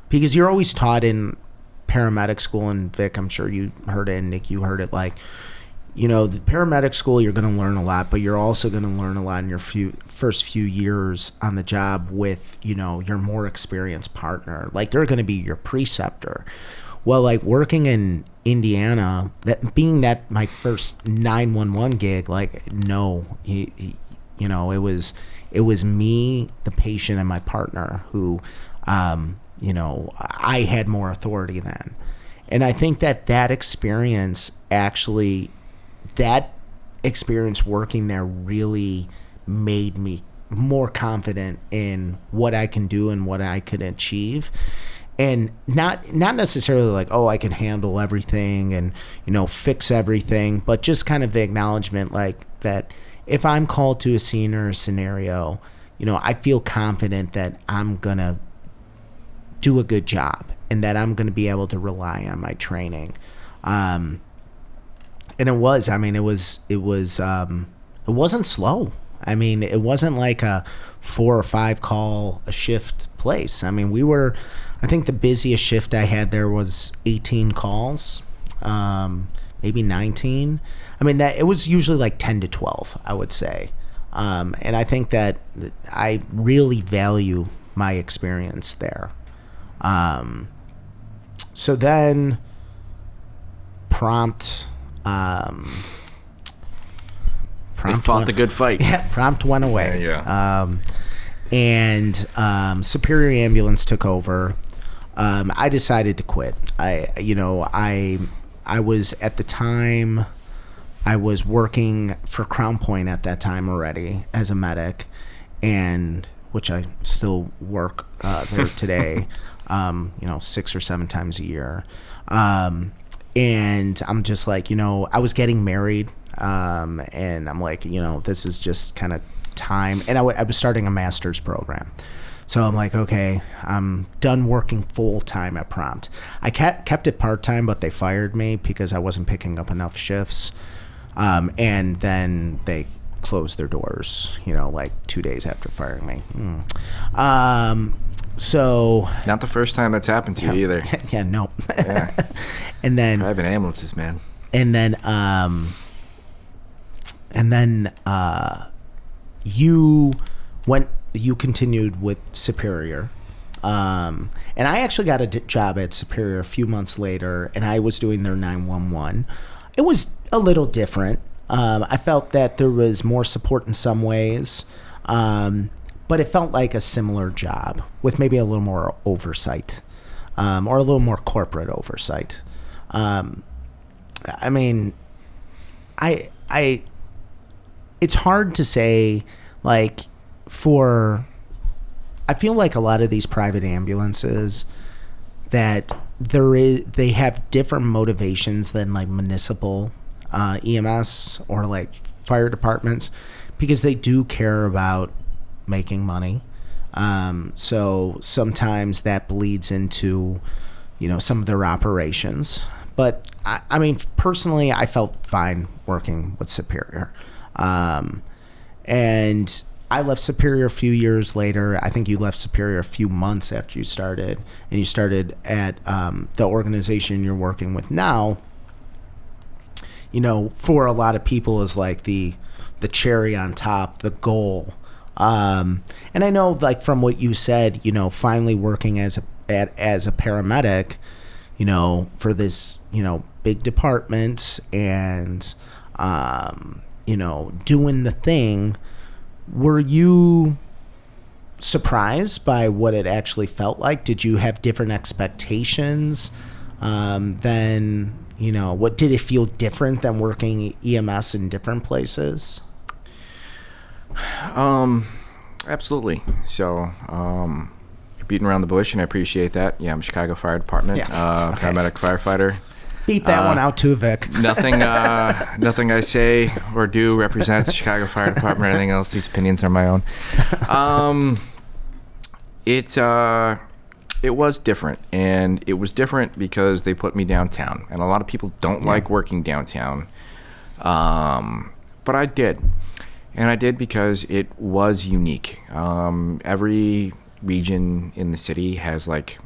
because you're always taught in paramedic school, and Vic, I'm sure you heard it, and Nick, you heard it, like, you know, the paramedic school, you're going to learn a lot, but you're also going to learn a lot in your first few years on the job with, you know, your more experienced partner. Like, they're going to be your preceptor. Well, like, working in Indiana, that my first 911 gig, like, no, you know, it was me, the patient, and my partner who, you know, I had more authority then. And I think that experience actually... that experience working there really made me more confident in what I can do and what I could achieve. And not necessarily like, oh, I can handle everything and, you know, fix everything, but just kind of the acknowledgement like that if I'm called to a scene or a scenario, you know, I feel confident that I'm going to do a good job and that I'm going to be able to rely on my training. And it wasn't slow. I mean, it wasn't like a 4 or 5 call a shift place. I mean, I think the busiest shift I had there was 18 calls, maybe 19. I mean, it was usually like 10 to 12, I would say. And I think that I really value my experience there. So then prompt... They fought the good fight. Yeah, prompt went away. Yeah. And Superior Ambulance took over. I decided to quit. I was at the time, I was working for Crown Point at that time already as a medic, and which I still work there today. 6 or 7 times a year. And I'm just like, you know, I was getting married, and I'm like, you know, this is just kind of time. And I was starting a master's program. So I'm like, okay, I'm done working full time at Prompt. I kept it part time, but they fired me because I wasn't picking up enough shifts. And then they closed their doors, you know, like 2 days after firing me. So not the first time that's happened to you either. Yeah, no. Yeah. And then private ambulances, man. And then you continued with Superior. And I actually got a job at Superior a few months later, and I was doing their 911. It was a little different. I felt that there was more support in some ways. But it felt like a similar job with maybe a little more oversight, or a little more corporate oversight. I mean, it's hard to say, like, I feel like a lot of these private ambulances that they have different motivations than like municipal EMS or like fire departments because they do care about making money. So sometimes that bleeds into, some of their operations. But I mean, personally, I felt fine working with Superior. And I left Superior a few years later. I think you left Superior a few months after you started, and you started at the organization you're working with now. For a lot of people is like the cherry on top, the goal. And I know, like from what you said, finally working as a paramedic, for this, big department and, doing the thing. Were you surprised by what it actually felt like? Did you have different expectations than, what did it feel different than working EMS in different places? Absolutely. So, you're beating around the bush, and I appreciate that. Yeah, I'm Chicago Fire Department, paramedic firefighter. Beat that one out too, Vic. Nothing I say or do represents the Chicago Fire Department or anything else. These opinions are my own. It was different, and it was different because they put me downtown, and a lot of people don't like working downtown. But I did. And I did because it was unique. Every region in the city has like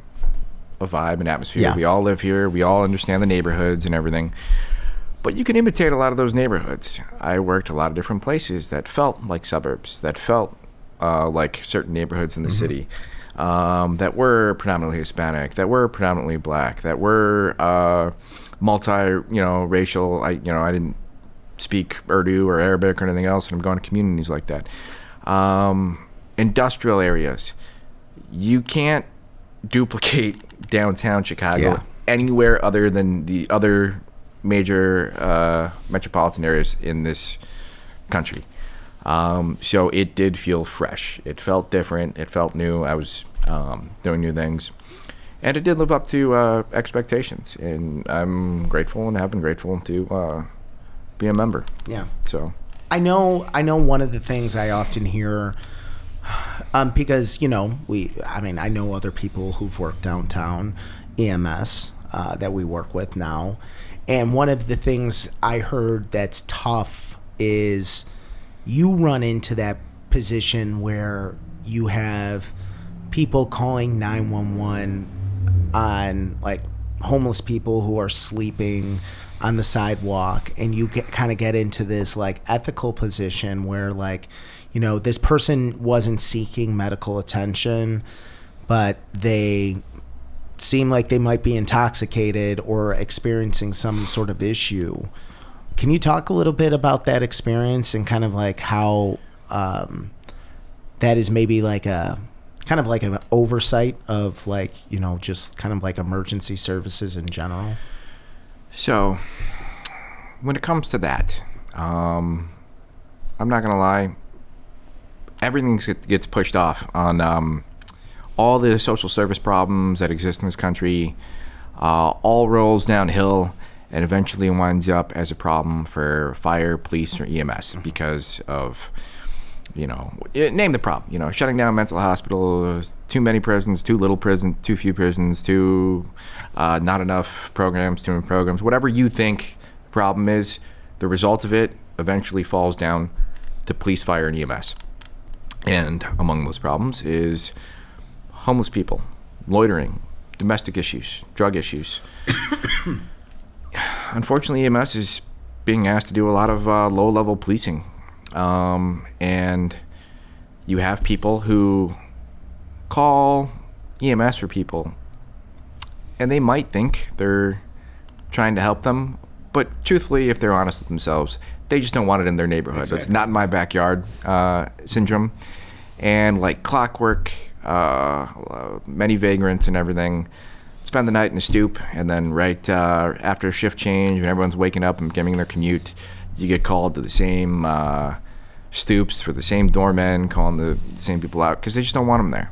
a vibe and atmosphere. Yeah. We all live here. We all understand the neighborhoods and everything. But you can imitate a lot of those neighborhoods. I worked a lot of different places that felt like suburbs, that felt like certain neighborhoods in the city, that were predominantly Hispanic, that were predominantly Black, that were racial. I didn't speak Urdu or Arabic or anything else, and I'm going to communities like that. Industrial areas. You can't duplicate downtown Chicago anywhere other than the other major metropolitan areas in this country. So it did feel fresh. It felt different. It felt new. I was doing new things. And it did live up to expectations. And I'm grateful and have been grateful to be a member. Yeah. So I know one of the things I often hear, because, I know other people who've worked downtown EMS that we work with now. And one of the things I heard that's tough is you run into that position where you have people calling 911 on like homeless people who are sleeping on the sidewalk, and you kind of get into this like ethical position where like, this person wasn't seeking medical attention, but they seem like they might be intoxicated or experiencing some sort of issue. Can you talk a little bit about that experience and kind of like how that is maybe like a kind of like an oversight of like, just kind of like emergency services in general? So when it comes to that, I'm not going to lie. Everything gets pushed off on all the social service problems that exist in this country, all rolls downhill and eventually winds up as a problem for fire, police, or EMS because of, name the problem. Shutting down mental hospitals, too many prisons, too little prisons, too few prisons, not enough programs, too many programs. Whatever you think the problem is, the result of it eventually falls down to police, fire, and EMS. And among those problems is homeless people, loitering, domestic issues, drug issues. Unfortunately, EMS is being asked to do a lot of low-level policing. And you have people who call EMS for people, and they might think they're trying to help them, but truthfully, if they're honest with themselves, they just don't want it in their neighborhood. Exactly. It's not in my backyard syndrome. And like clockwork, many vagrants and everything spend the night in a stoop, and then right after a shift change, when everyone's waking up and beginning their commute, you get called to the same stoops for the same doormen, calling the same people out because they just don't want them there.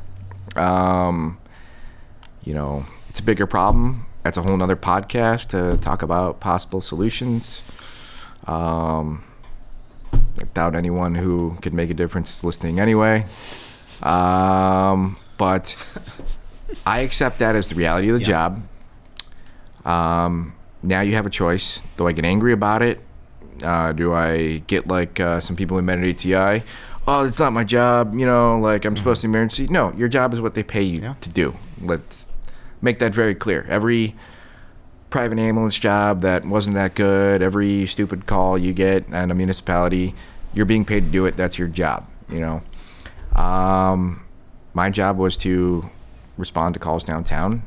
It's a bigger problem. That's a whole nother podcast to talk about possible solutions. I doubt anyone who could make a difference is listening anyway. But I accept that as the reality of the job. Now you have a choice. Do I get angry about it? Do I get like some people who met at ATI? Oh, it's not my job. Like I'm supposed to emergency. No, your job is what they pay you to do. Let's make that very clear. Every private ambulance job that wasn't that good, every stupid call you get at a municipality, you're being paid to do it. That's your job. My job was to respond to calls downtown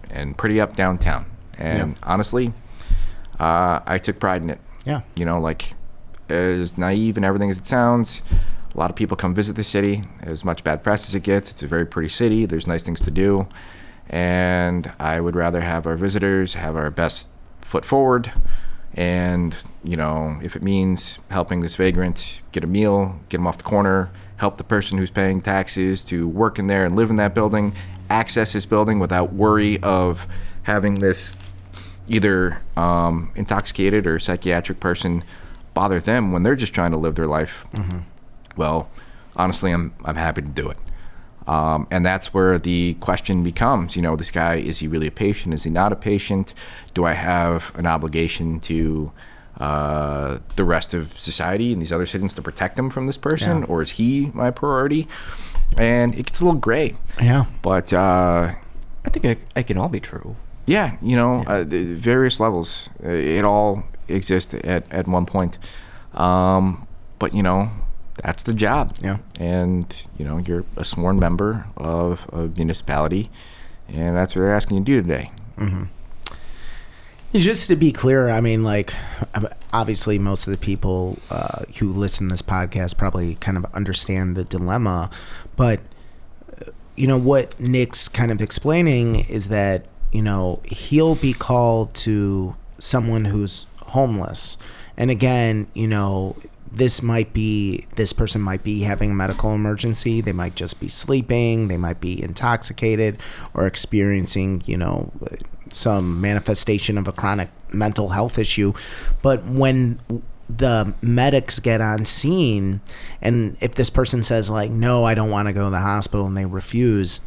and pretty up downtown. And honestly, I took pride in it. Yeah. Like as naive and everything as it sounds, a lot of people come visit the city. As much bad press as it gets, it's a very pretty city. There's nice things to do. And I would rather have our visitors have our best foot forward. And, if it means helping this vagrant get a meal, get him off the corner, help the person who's paying taxes to work in there and live in that building, access this building without worry of having this either intoxicated or psychiatric person bother them when they're just trying to live their life. Well, honestly, I'm happy to do it. And that's where the question becomes, this guy, is he really a patient? Is he not a patient? Do I have an obligation to the rest of society and these other citizens to protect them from this person? Or is he my priority? And it gets a little gray. Yeah. But I think it can all be true. Yeah, the various levels. It all exists at one point. But, that's the job. Yeah. And, you're a sworn member of a municipality, and that's what they're asking you to do today. Just to be clear, I mean, like, obviously most of the people who listen to this podcast probably kind of understand the dilemma, but, what Nick's kind of explaining is that, he'll be called to someone who's homeless. And again, this person might be having a medical emergency. They might just be sleeping. They might be intoxicated or experiencing, some manifestation of a chronic mental health issue. But when the medics get on scene, and if this person says like, no, I don't want to go to the hospital, and they refuse,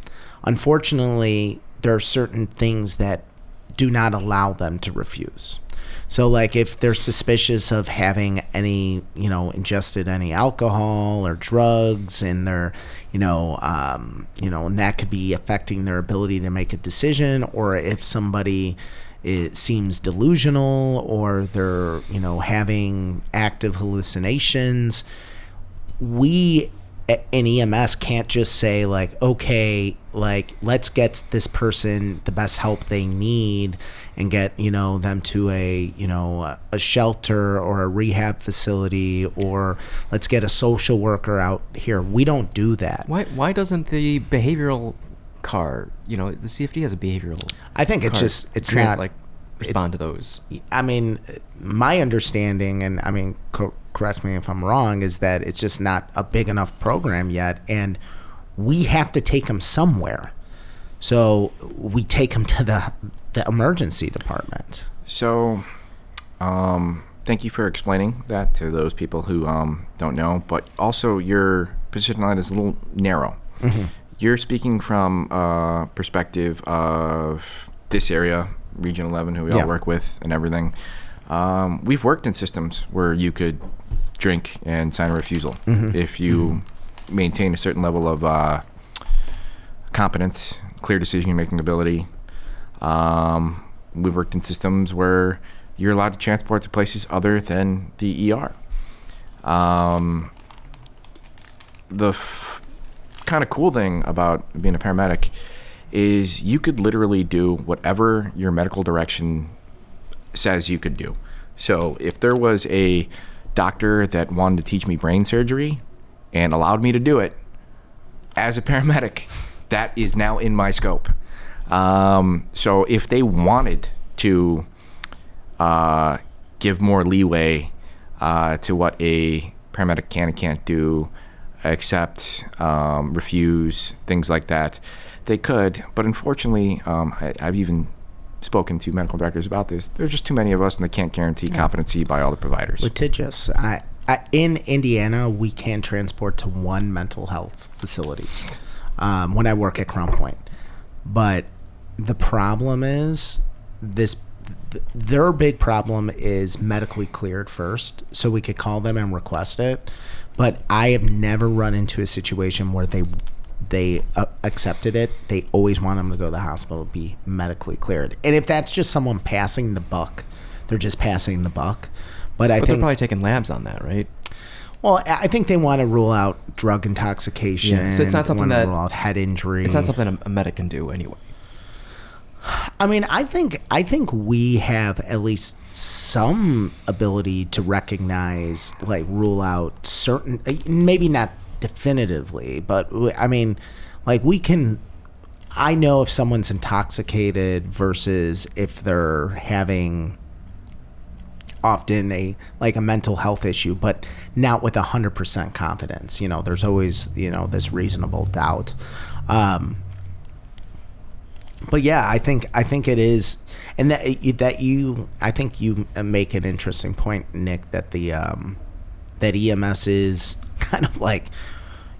unfortunately, there are certain things that do not allow them to refuse. So like if they're suspicious of having any, ingested any alcohol or drugs, and they're, and that could be affecting their ability to make a decision, or if somebody seems delusional, or they're, having active hallucinations, we in EMS can't just say like, okay, like let's get this person the best help they need and get, them to a shelter or a rehab facility, or let's get a social worker out here. We don't do that. Why doesn't the behavioral car, the CFD has a behavioral I think it's card. just, it's Can't, not like respond to those. I mean, my understanding, and I mean, correct me if I'm wrong, is that it's just not a big enough program yet, and we have to take them somewhere. So we take them to the emergency department. So, thank you for explaining that to those people who don't know, but also your position on it is a little narrow. You're speaking from a perspective of this area, Region 11, who we all work with and everything. We've worked in systems where you could drink and sign a refusal if you maintain a certain level of competence, clear decision-making ability. We've worked in systems where you're allowed to transport to places other than the ER. The kind of cool thing about being a paramedic is you could literally do whatever your medical direction says you could do. So if there was a doctor that wanted to teach me brain surgery and allowed me to do it, as a paramedic, that is now in my scope. So if they wanted to give more leeway to what a paramedic can and can't do, accept, refuse, things like that, they could. But unfortunately, I've even spoken to medical directors about this. There's just too many of us, and they can't guarantee competency by all the providers. Litigious. in Indiana, we can transport to one mental health facility when I work at Crown Point. But the problem is their big problem is medically cleared first, so we could call them and request it. But I have never run into a situation where they accepted it. They always want them to go to the hospital to be medically cleared. And if that's just someone passing the buck, they're just passing the buck. But I think they're probably taking labs on that, right? Well, I think they want to rule out drug intoxication. Yeah. So it's not something that rule out head injury. It's not something a medic can do anyway. I mean, I think we have at least some ability to recognize, like, rule out certain, maybe not definitively, but I mean, like, we can. I know if someone's intoxicated versus if they're having often a mental health issue, but not with 100% confidence. There's always this reasonable doubt. But yeah, I think it is, and I think you make an interesting point, Nick, that that EMS is kind of like,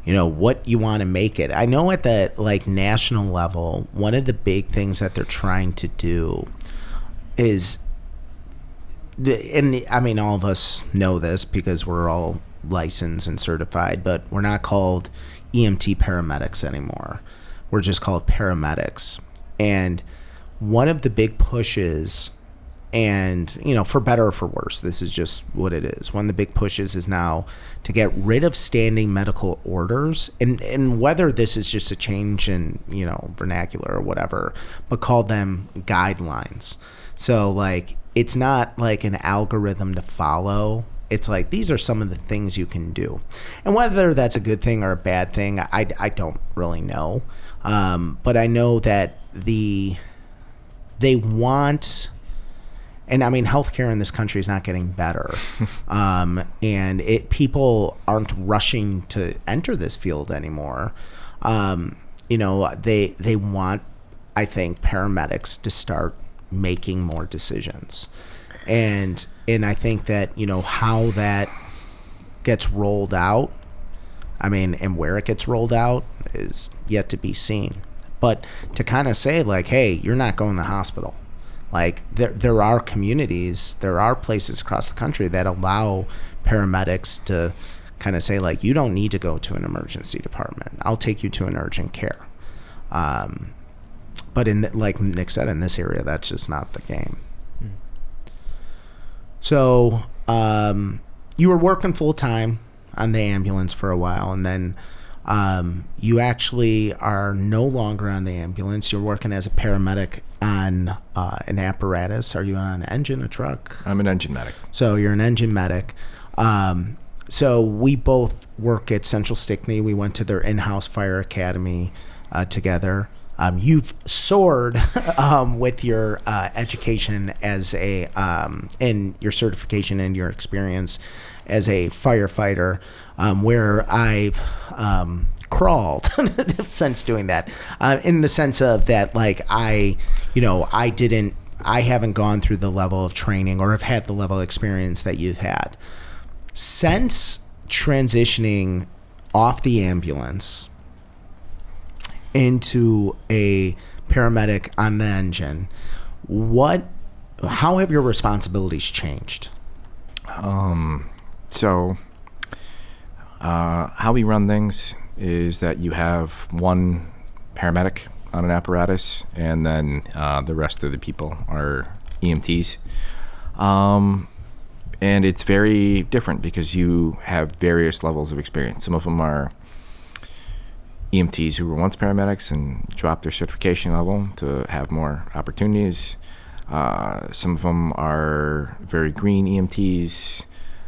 what you want to make it. I know at the national level, one of the big things that they're trying to do is, and I mean, all of us know this because we're all licensed and certified, but we're not called EMT paramedics anymore. We're just called paramedics. And one of the big pushes, and, for better or for worse, this is just what it is. One of the big pushes is now to get rid of standing medical orders, and whether this is just a change in, vernacular or whatever, but call them guidelines. So, it's not like an algorithm to follow. It's like, these are some of the things you can do. And whether that's a good thing or a bad thing, I don't really know. But I know that they want, and I mean, healthcare in this country is not getting better. And people aren't rushing to enter this field anymore. They want, I think, paramedics to start making more decisions. And I think that, how that gets rolled out, I mean, and where it gets rolled out is yet to be seen. But to kind of say, hey, you're not going to the hospital. There are communities, there are places across the country that allow paramedics to kind of say, you don't need to go to an emergency department. I'll take you to an urgent care. But like Nick said, in this area, that's just not the game. So you were working full time on the ambulance for a while, and then you actually are no longer on the ambulance. You're working as a paramedic on an apparatus. Are you on an engine, a truck? I'm an engine medic. So you're an engine medic. So we both work at Central Stickney. We went to their in-house fire academy together. You've soared with your education as and your certification and your experience as a firefighter, where I've crawled since doing that, in the sense of that, I haven't gone through the level of training or have had the level of experience that you've had. Since transitioning off the ambulance into a paramedic on the engine, how have your responsibilities changed? So how we run things is that you have one paramedic on an apparatus, and then the rest of the people are EMTs. And it's very different because you have various levels of experience. Some of them are EMTs who were once paramedics and dropped their certification level to have more opportunities. Some of them are very green EMTs.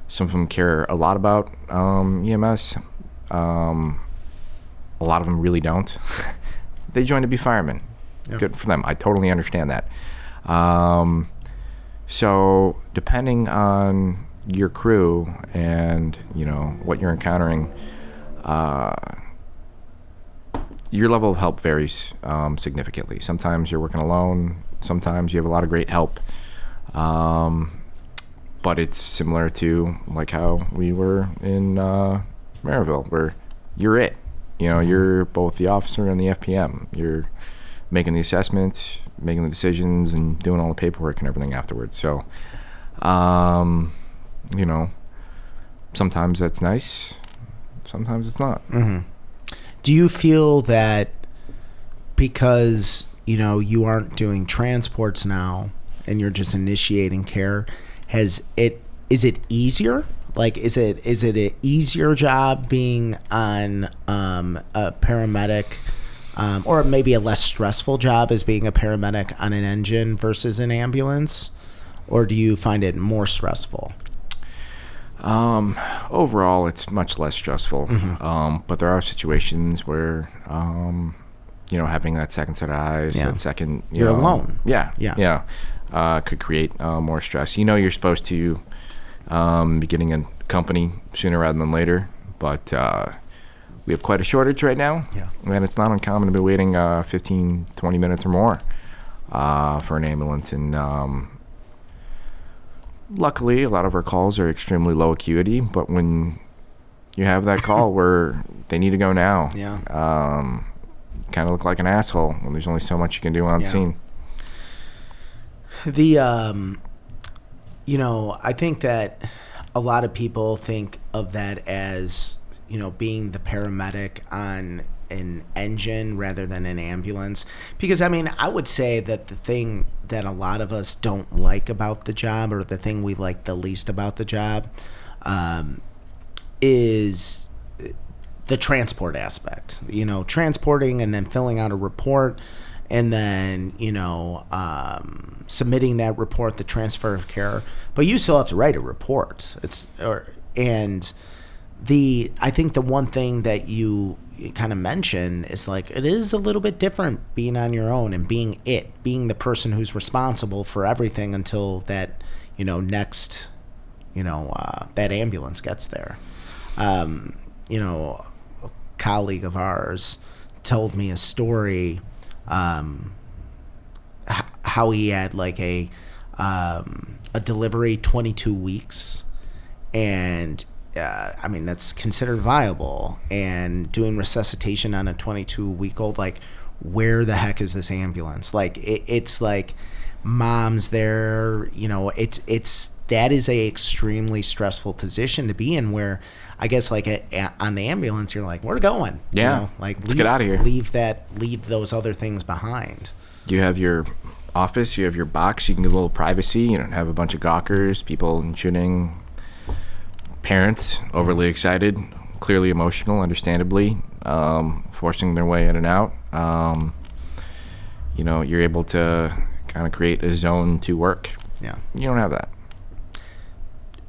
Some of them care a lot about EMS. A lot of them really don't. They join to be firemen. Yep. Good for them. I totally understand that. So depending on your crew and what you're encountering, your level of help varies significantly. Sometimes you're working alone. Sometimes you have a lot of great help. but it's similar to like how we were in Maryville, where you're it. You know, you're both the officer and the FPM. You're making the assessments, making the decisions, and doing all the paperwork and everything afterwards. So, you know, sometimes that's nice, sometimes it's not. Do you feel that because, you know, you aren't doing transports now and you're just initiating care, is it easier? Like, is it an easier job being on a paramedic, or maybe a less stressful job as being a paramedic on an engine versus an ambulance? Or do you find it more stressful? Overall, it's much less stressful. But there are situations where, you know, having that second set of eyes, that second, you're alone. Yeah. Could create more stress. You know, you're supposed to be getting a company sooner rather than later, but we have quite a shortage right now. And it's not uncommon to be waiting 15, 20 minutes or more for an ambulance. And luckily, a lot of our calls are extremely low acuity, but when you have that call where they need to go now, kind of look like an asshole when there's only so much you can do on scene. You know, I think that a lot of people think of that as, you know, being the paramedic on an engine rather than an ambulance. Because, I mean, I would say that the thing that a lot of us don't like about the job, or the thing we like the least about the job, is the transport aspect. You know, transporting and then filling out a report, and then, you know, submitting that report, the transfer of care. But you still have to write a report. I think the one thing that you kind of mention is, like, it is a little bit different being on your own and being the person who's responsible for everything until that, you know, next, you know, that ambulance gets there. You know, a colleague of ours told me a story, how he had like a delivery 22 weeks, and I mean, that's considered viable, and doing resuscitation on a 22-week-old, like, where the heck is this ambulance? Like, it's like mom's there, you know, that is a extremely stressful position to be in, where I guess, like, on the ambulance, you're like, we're going. Yeah. You know, like, let's get out of here. Leave those other things behind. You have your office, you have your box, you can get a little privacy. You don't have a bunch of gawkers, people shooting, parents overly excited, clearly emotional, understandably, forcing their way in and out. You know, you're able to kind of create a zone to work. Yeah. You don't have that.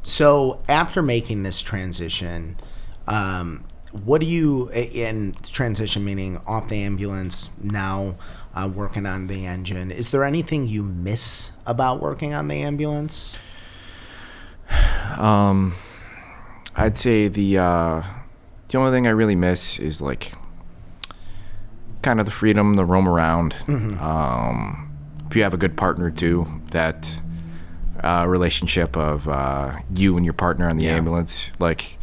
So after making this transition, what do you, in transition meaning off the ambulance, now working on the engine, is there anything you miss about working on the ambulance? I'd say the only thing I really miss is, like, kind of the freedom, the roam around. If you have a good partner too, that relationship of you and your partner on the ambulance, like,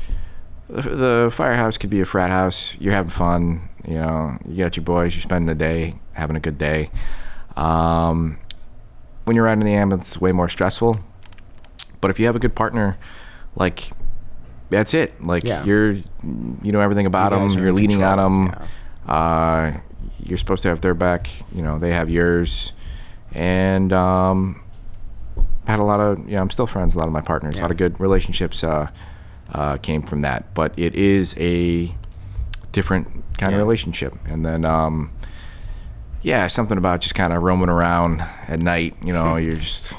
the firehouse could be a frat house. You're having fun, you know, you got your boys, you're spending the day having a good day. When you're riding the ambulance, it's way more stressful. But if you have a good partner, like, that's it. Like, you know everything about them. You're leaning on them. You're supposed to have their back. You know, they have yours. And had a lot of, I'm still friends with a lot of my partners. A lot of good relationships came from that. But it is a different kind of relationship. And then, something about just kind of roaming around at night. You know, you're just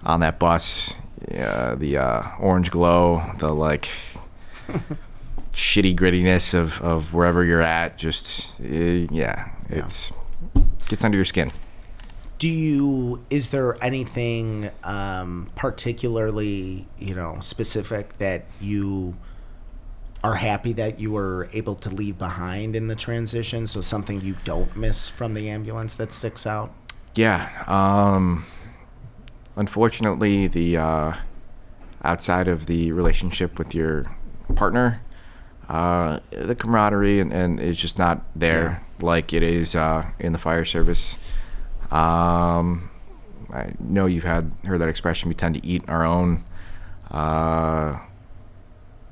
on that bus. The orange glow, the, like, shitty grittiness of wherever you're at, just it's gets under your skin. Is there anything particularly, you know, specific that you are happy that you were able to leave behind in the transition? So something you don't miss from the ambulance that sticks out? Unfortunately, the outside of the relationship with your partner, the camaraderie and is just not there like it is in the fire service. I know you've heard that expression, we tend to eat our own.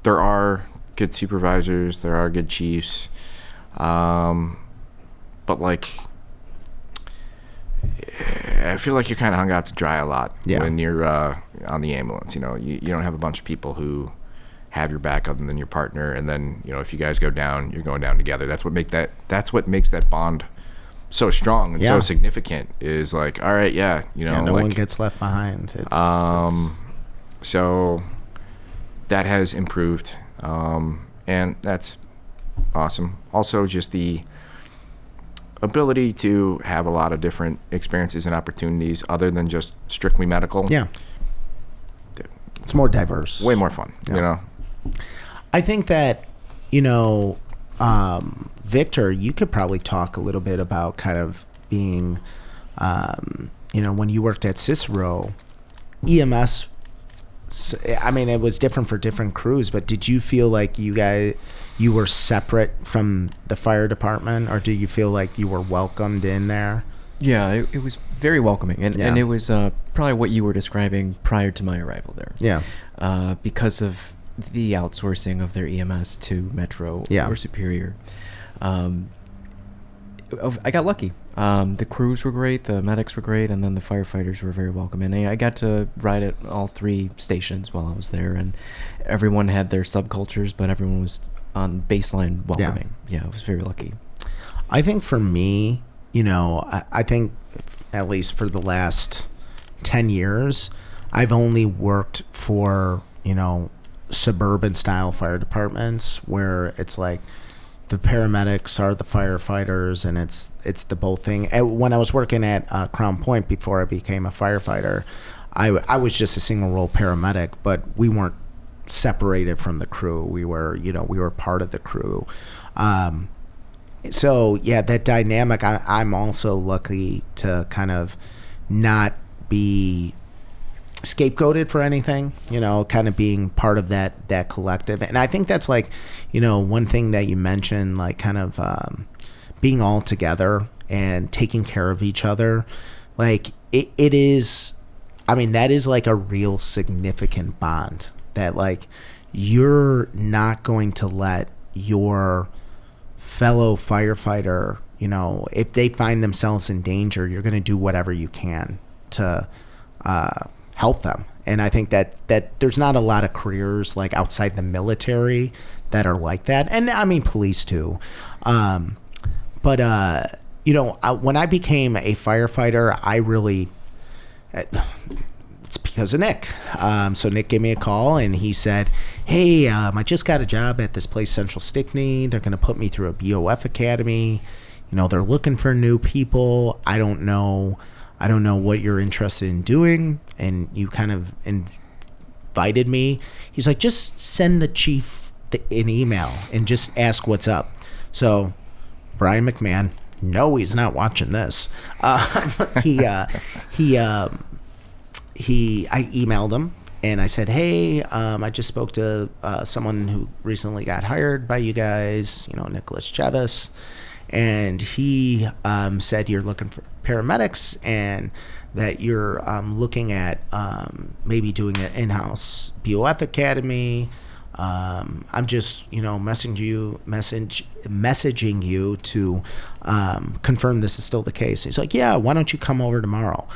There are good supervisors, there are good chiefs, but like I feel like you're kind of hung out to dry a lot when you're on the ambulance. You know, you don't have a bunch of people who have your back other than your partner, and then, you know, if you guys go down, you're going down together. That's what makes that bond so strong and so significant, is like, all right, no one gets left behind. So that has improved, and that's awesome. Also, just the ability to have a lot of different experiences and opportunities other than just strictly medical. Yeah. It's more diverse. Way more fun, you know? I think that, Victor, you could probably talk a little bit about kind of being, when you worked at Cicero, EMS, I mean, it was different for different crews, but did you feel like you were separate from the fire department, or do you feel like you were welcomed in there? Yeah, it was very welcoming, and it was probably what you were describing prior to my arrival there. Yeah. Because of the outsourcing of their EMS to Metro or Superior. I got lucky. The crews were great, the medics were great, and then the firefighters were very welcoming. And I got to ride at all 3 stations while I was there, and everyone had their subcultures, but everyone was on baseline welcoming. Yeah, I was very lucky. I think for me, I think at least for the last 10 years, I've only worked for, suburban style fire departments where it's like the paramedics are the firefighters, and it's the both thing. When I was working at Crown Point before I became a firefighter, I was just a single role paramedic, but we weren't separated from the crew. We were part of the crew. So that dynamic, I'm also lucky to kind of not be scapegoated for anything, kind of being part of that collective. And I think that's like, one thing that you mentioned, like kind of being all together and taking care of each other. Like it is, I mean, that is like a real significant bond that like you're not going to let your fellow firefighter, if they find themselves in danger, you're going to do whatever you can to help them. And I think that there's not a lot of careers like outside the military that are like that. And I mean, police too. But when I became a firefighter, I really, it's because of Nick. So Nick gave me a call and he said, hey, I just got a job at this place, Central Stickney. They're going to put me through a BOF academy. They're looking for new people. I don't know what you're interested in doing. And you kind of invited me. He's like, just send the chief an email and just ask what's up. So Brian McMahon, no, he's not watching this. I emailed him and I said, hey, I just spoke to someone who recently got hired by you guys, Nicholas Chevas. And he said you're looking for paramedics and that you're looking at maybe doing an in-house BOF academy. I'm just, messaging you to confirm this is still the case. He's like, yeah, why don't you come over tomorrow?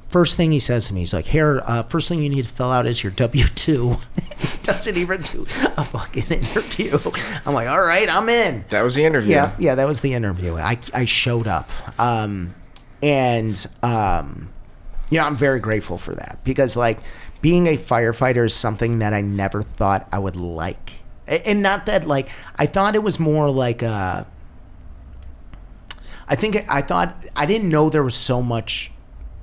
First thing he says to me, he's like, here, first thing you need to fill out is your W-2. He doesn't even do a fucking interview. I'm like, all right, I'm in. That was the interview. Yeah, that was the interview. I showed up. I'm very grateful for that because, like, being a firefighter is something that I never thought I would like. And not that, like, I thought it was more like I thought I didn't know there was so much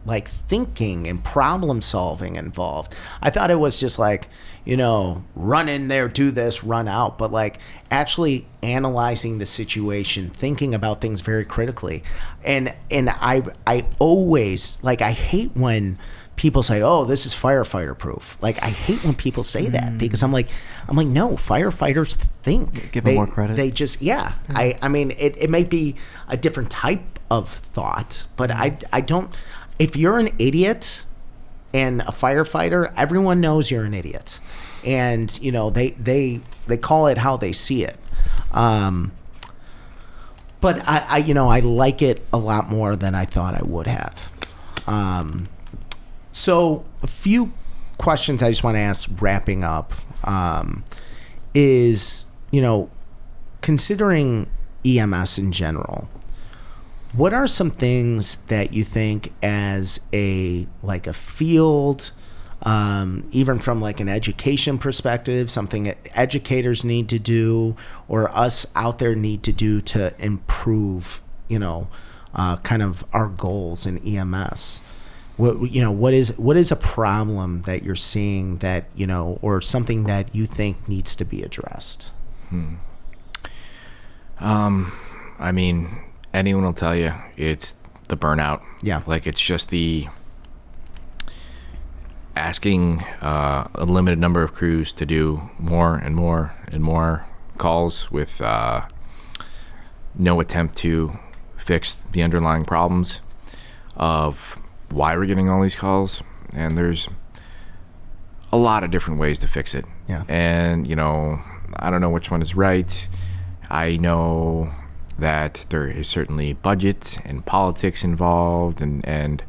like thinking and problem solving involved. I thought it was just like, run in there, do this, run out, but like actually analyzing the situation, thinking about things very critically. And I always, like, I hate when people say, "Oh, this is firefighter proof." Like, I hate when people say that, because I'm like, no, firefighters think. Give them more credit. They just, yeah. I mean, it may be a different type of thought, but I don't. If you're an idiot and a firefighter, everyone knows you're an idiot, and they call it how they see it. But I like it a lot more than I thought I would have. So a few questions I just want to ask wrapping up is, considering EMS in general, what are some things that you think as a field, even from like an education perspective, something that educators need to do or us out there need to do to improve, kind of our goals in EMS? What is a problem that you're seeing that, or something that you think needs to be addressed? I mean, anyone will tell you it's the burnout. Yeah. Like, it's just the asking a limited number of crews to do more and more and more calls with no attempt to fix the underlying problems of why we're getting all these calls. And there's a lot of different ways to fix it. Yeah. And, I don't know which one is right. I know that there is certainly budget and politics involved, and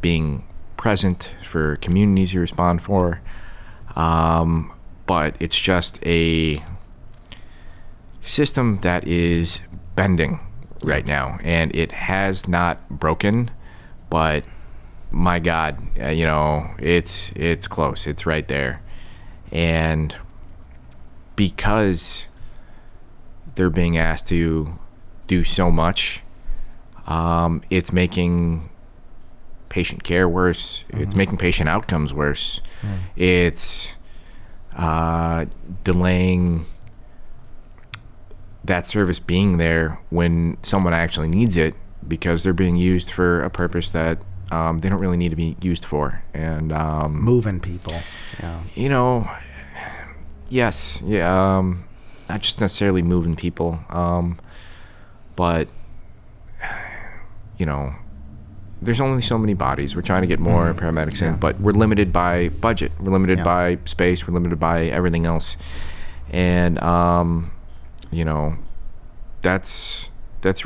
being present for communities you respond for. But it's just a system that is bending right now, and it has not broken, but my God, it's close. It's right there. And because they're being asked to do so much, it's making patient care worse. It's making patient outcomes worse. It's delaying that service being there when someone actually needs it, because they're being used for a purpose that they don't really need to be used for. And moving people. Yeah. Yes. Yeah. Not just necessarily moving people, but there's only so many bodies. We're trying to get more paramedics in, but we're limited by budget. We're limited by space. We're limited by everything else. And that's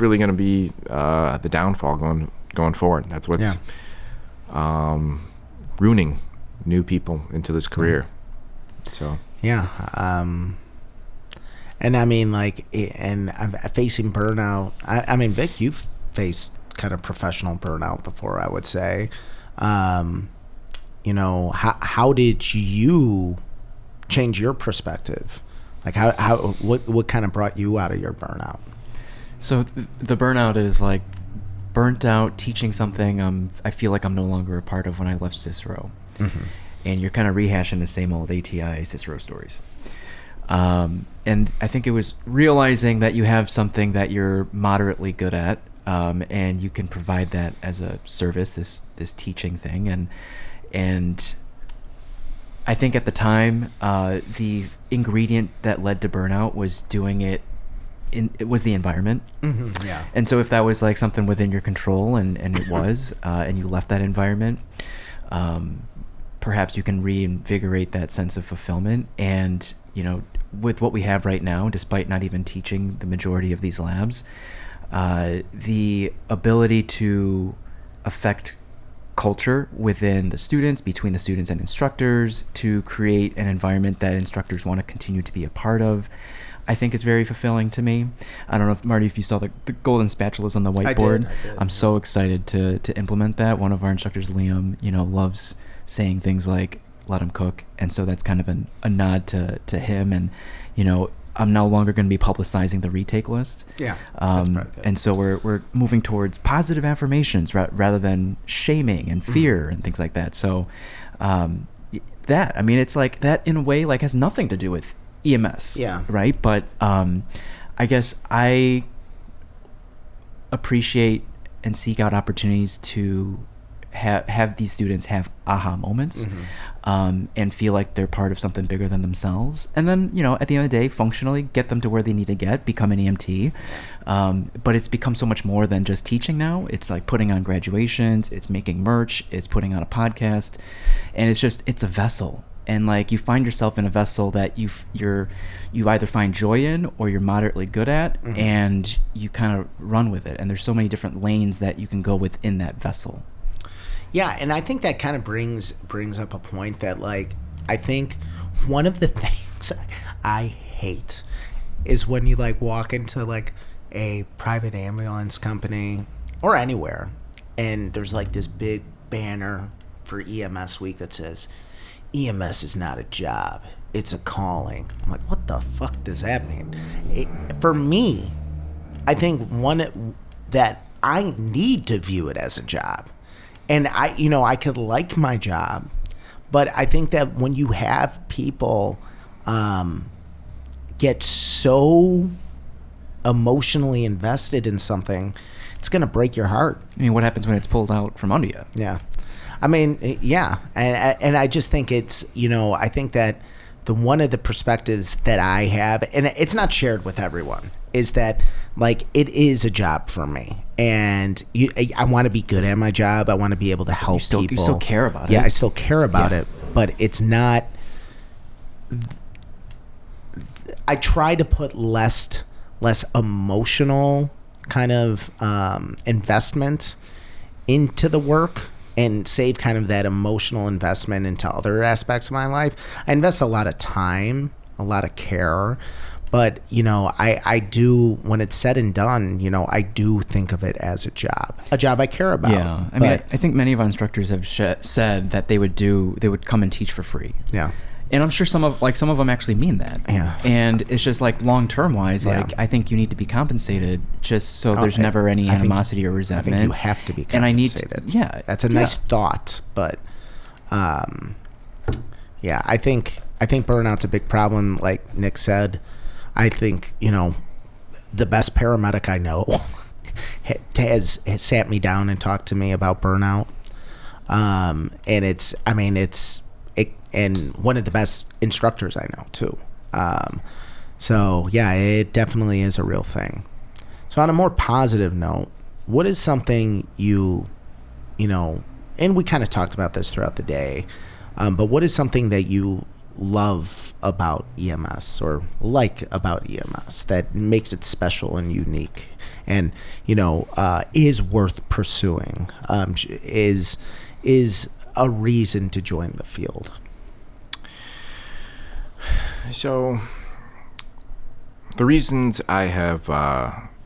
really going to be the downfall going forward. That's what's ruining new people into this career. So yeah. And I mean, and I'm facing burnout. I mean, Vic, you've faced kind of professional burnout before, I would say. How did you change your perspective? Like, what kind of brought you out of your burnout? So the burnout is like burnt out teaching something I feel like I'm no longer a part of when I left Cicero. Mm-hmm. And you're kind of rehashing the same old ATI Cicero stories. And I think it was realizing that you have something that you're moderately good at, and you can provide that as a service, this teaching thing. And I think at the time, the ingredient that led to burnout was doing it. It was the environment. Mm-hmm, yeah. And so if that was like something within your control, and it was, and you left that environment, perhaps you can reinvigorate that sense of fulfillment. And, with what we have right now, despite not even teaching the majority of these labs, the ability to affect culture within the students, between the students and instructors, to create an environment that instructors want to continue to be a part of, I think it's very fulfilling to me. I don't know, Marty, if you saw the golden spatulas on the whiteboard. I did. I'm so excited to implement that. One of our instructors, Liam, loves saying things like, let him cook. And so that's kind of a nod to him. And, I'm no longer going to be publicizing the retake list. Yeah, that's probably good. And so we're moving towards positive affirmations rather than shaming and fear and things like that. So that, I mean, it's like that in a way like has nothing to do with EMS. Yeah. Right. But I guess I appreciate and seek out opportunities to have these students have aha moments, and feel like they're part of something bigger than themselves. And then, you know, at the end of the day, functionally get them to where they need to get, become an EMT. But it's become so much more than just teaching now. It's like putting on graduations, it's making merch, it's putting on a podcast, and it's a vessel. And like you find yourself in a vessel that you either find joy in or you're moderately good at, and you kind of run with it. And there's so many different lanes that you can go within that vessel. Yeah, and I think that kind of brings up a point that, like, I think one of the things I hate is when you like walk into like a private ambulance company or anywhere, and there's like this big banner for EMS week that says EMS is not a job, it's a calling. I'm like, what the fuck does that mean? For me, I think that I need to view it as a job. And I could like my job, but I think that when you have people get so emotionally invested in something, it's going to break your heart. I mean, what happens when it's pulled out from under you? Yeah. I mean, yeah. And I just think it's, I think that one of the perspectives that I have, and it's not shared with everyone, is that like it is a job for me, and I want to be good at my job. I want to be able to help people. You still care about it. Yeah, I still care about it, but it's not. I try to put less emotional kind of investment into the work, and save kind of that emotional investment into other aspects of my life. I invest a lot of time, a lot of care, but, I do, when it's said and done, I do think of it as a job I care about. Yeah. I mean, I think many of our instructors have said that they would come and teach for free. Yeah. And I'm sure some of them actually mean that. Yeah. And it's just like long-term wise, like I think you need to be compensated just so there's never any animosity or resentment. I think you have to be compensated. And I need that's a nice thought, but I think burnout's a big problem. Like Nick said, I think, the best paramedic I know has sat me down and talked to me about burnout. And one of the best instructors I know too. So yeah, it definitely is a real thing. So on a more positive note, what is something you and we kind of talked about this throughout the day, but what is something that you love about EMS or like about EMS that makes it special and unique and, is worth pursuing, is a reason to join the field? So the reasons I have,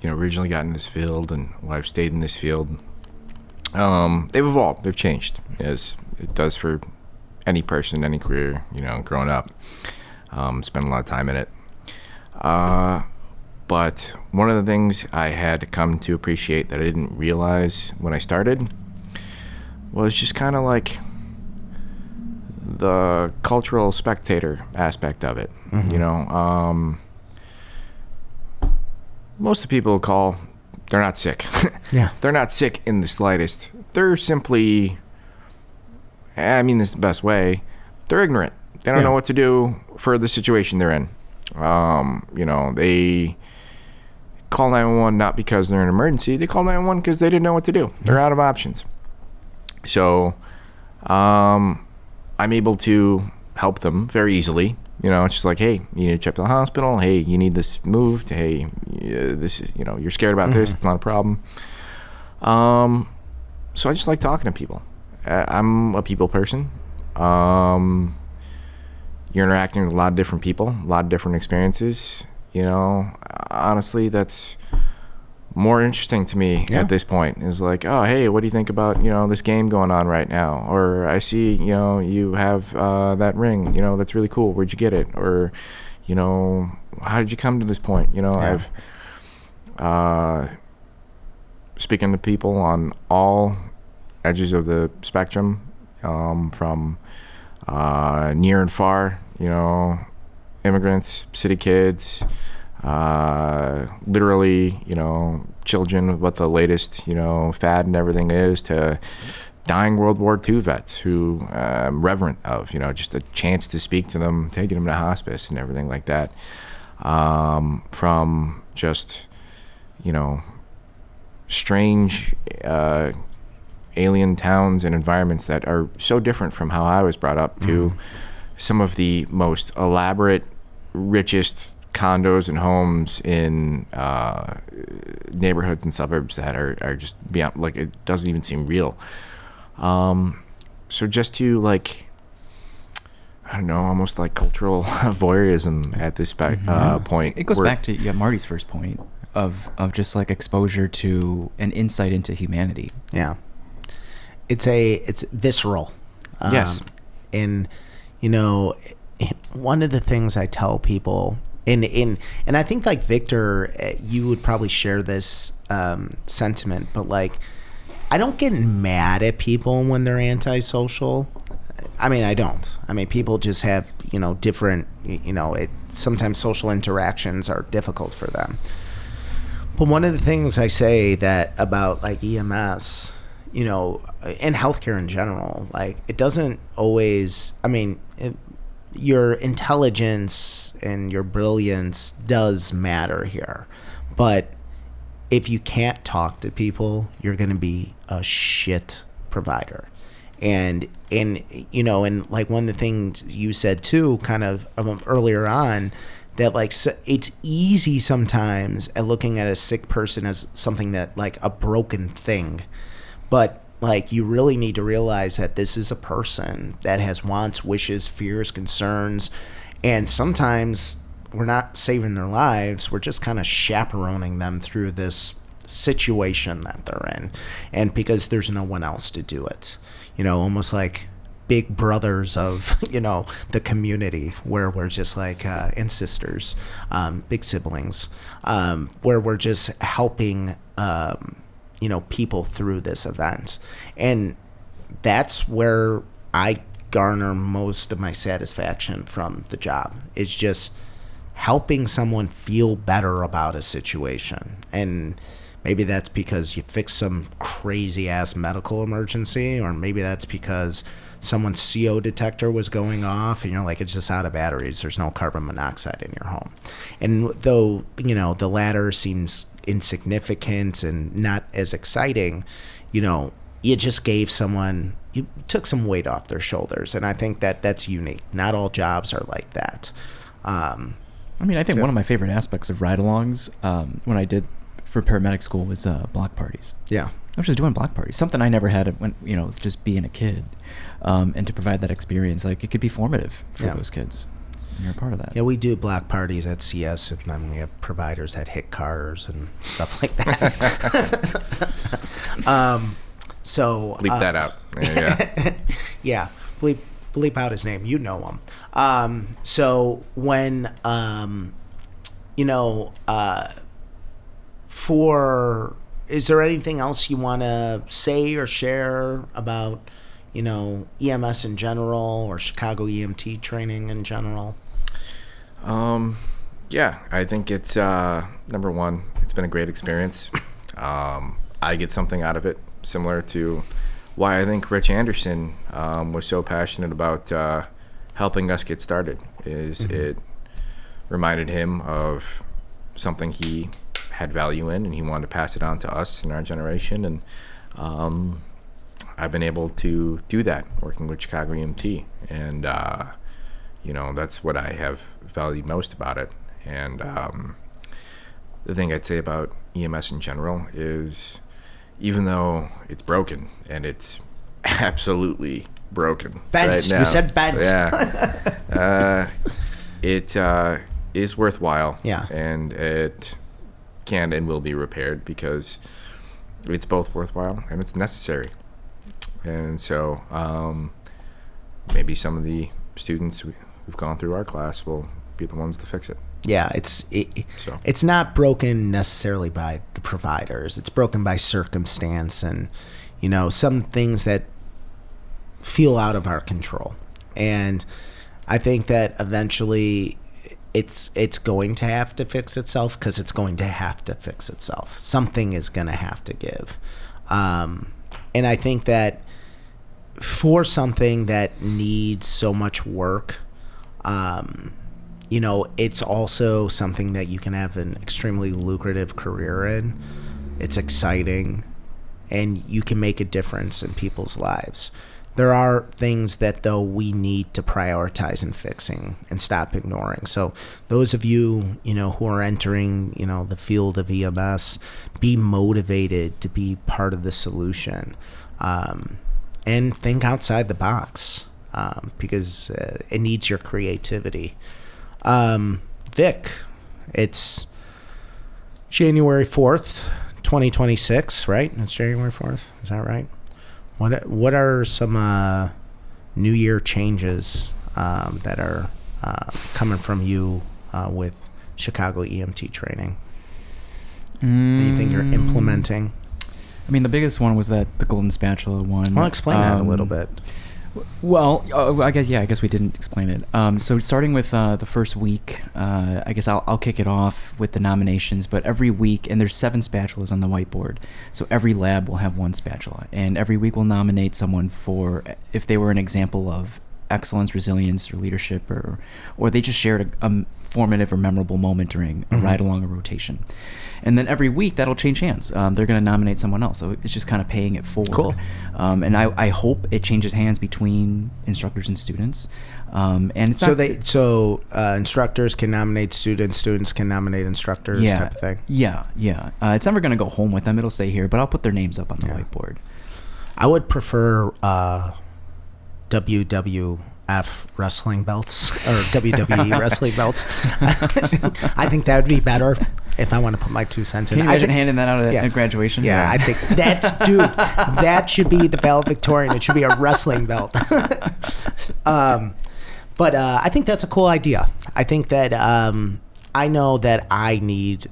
originally gotten in this field and why I've stayed in this field, they've evolved, they've changed, as it does for any person, any career, growing up. Spent a lot of time in it. But one of the things I had come to appreciate that I didn't realize when I started was just kind of like the cultural spectator aspect of it. Most of the people call, they're not sick. Yeah. They're not sick in the slightest. They're simply, I mean this is the best way, they're ignorant. They don't know what to do for the situation they're in. They call 911 not because they're in an emergency. They call 911 because they didn't know what to do. They're out of options. So I'm able to help them very easily. It's just like, hey, you need to check to the hospital. Hey, you need this moved. Hey, this is, you're scared about this. It's not a problem. So I just like talking to people. I'm a people person. You're interacting with a lot of different people, a lot of different experiences. Honestly, that's more interesting to me at this point. Is like, oh, hey, what do you think about this game going on right now? Or I see you have that ring. That's really cool. Where'd you get it? Or how did you come to this point? You know, Yeah. I've speaking to people on all edges of the spectrum, from near and far, you know, immigrants, city kids, literally, you know, children with what the latest, you know, fad and everything is, to dying World War II vets who I'm reverent of, you know, just a chance to speak to them, taking them to hospice and everything like that. From just, you know, strange alien towns and environments that are so different from how I was brought up, to some of the most elaborate, richest condos and homes in neighborhoods and suburbs that are just beyond, like, it doesn't even seem real. So just to, like, I don't know, almost like cultural voyeurism at this point. It goes back to Marty's first point of just like exposure to an insight into humanity. Yeah. It's visceral. Yes. And, you know, one of the things I tell people, and I think, like, Victor, you would probably share this sentiment, but, like, I don't get mad at people when they're antisocial. I mean, I don't. I mean, people just have, you know, different, you know, sometimes social interactions are difficult for them. But one of the things I say that about, like, EMS, you know, and healthcare in general, like, it doesn't always, I mean, your intelligence and your brilliance does matter here. But if you can't talk to people, you're going to be a shit provider. And you know, and like one of the things you said too, kind of earlier on, that, like, so it's easy sometimes at looking at a sick person as something that, like, a broken thing. But, like, you really need to realize that this is a person that has wants, wishes, fears, concerns, and sometimes we're not saving their lives. We're just kind of chaperoning them through this situation that they're in, and because there's no one else to do it, you know, almost like big brothers of, you know, the community, where we're just like and sisters, big siblings, where we're just helping you know, people through this event. And that's where I garner most of my satisfaction from the job, is just helping someone feel better about a situation. And maybe that's because you fixed some crazy ass medical emergency, or maybe that's because someone's CO detector was going off and you're like, it's just out of batteries, there's no carbon monoxide in your home. And though, you know, the latter seems insignificant and not as exciting, you know, you just gave someone, you took some weight off their shoulders. And I think that that's unique. Not all jobs are like that. I mean, I think one of my favorite aspects of ride-alongs when I did for paramedic school was block parties. Yeah. I was just doing block parties, something I never had when, you know, just being a kid, and to provide that experience, like, it could be formative for those kids. And you're a part of that. Yeah, we do block parties at CS, and then we have providers that hit cars and stuff like that. So bleep that out. Yeah. Yeah, bleep out his name. You know him. So when you know, is there anything else you want to say or share about, you know, EMS in general, or Chicago EMT training in general? Yeah, I think it's number one, it's been a great experience. I get something out of it, similar to why I think Rich Anderson was so passionate about helping us get started. It reminded him of something he had value in, and he wanted to pass it on to us in our generation. And I've been able to do that working with Chicago EMT, and you know, that's what I have valued most about it. And the thing I'd say about EMS in general is, even though it's broken, and it's absolutely broken Bent. right now, You said bent. Yeah. It is worthwhile. Yeah. And it can and will be repaired, because it's both worthwhile and it's necessary. And so maybe some of the students who've gone through our class will be the ones to fix it. Yeah, it's not broken necessarily by the providers. It's broken by circumstance and, some things that feel out of our control. And I think that eventually it's going to have to fix itself, because it's going to have to fix itself. Something is going to have to give. And I think that for something that needs so much work, it's also something that you can have an extremely lucrative career in. It's exciting, and you can make a difference in people's lives. There are things that, though, we need to prioritize in fixing and stop ignoring. So those of you, who are entering, the field of EMS, be motivated to be part of the solution, and think outside the box, because it needs your creativity. Vic, it's January 4th, 2026, right? It's January 4th. Is that right? What are some New Year changes that are coming from you with Chicago EMT training? Anything you're implementing? I mean, the biggest one was the Golden Spatula one. I'll explain that a little bit. Well, I guess we didn't explain it. So starting with the first week, I guess I'll kick it off with the nominations. But every week, and there's 7 spatulas on the whiteboard, so every lab will have 1 spatula, and every week we'll nominate someone for if they were an example of excellence, resilience, or leadership, or they just shared a formative or memorable moment during a ride along a rotation. And then every week that'll change hands. They're going to nominate someone else. So it's just kind of paying it forward. Cool. And I hope it changes hands between instructors and students. And it's instructors can nominate students can nominate instructors, type of thing. Yeah. It's never going to go home with them. It'll stay here, but I'll put their names up on the whiteboard. I would prefer WWF wrestling belts or WWE wrestling belts. I think that would be better if I want to put my 2 cents in. Can you imagine handing that out at graduation? Yeah, I think that should be the valedictorian. It should be a wrestling belt. But I think that's a cool idea. I think that I know that I need,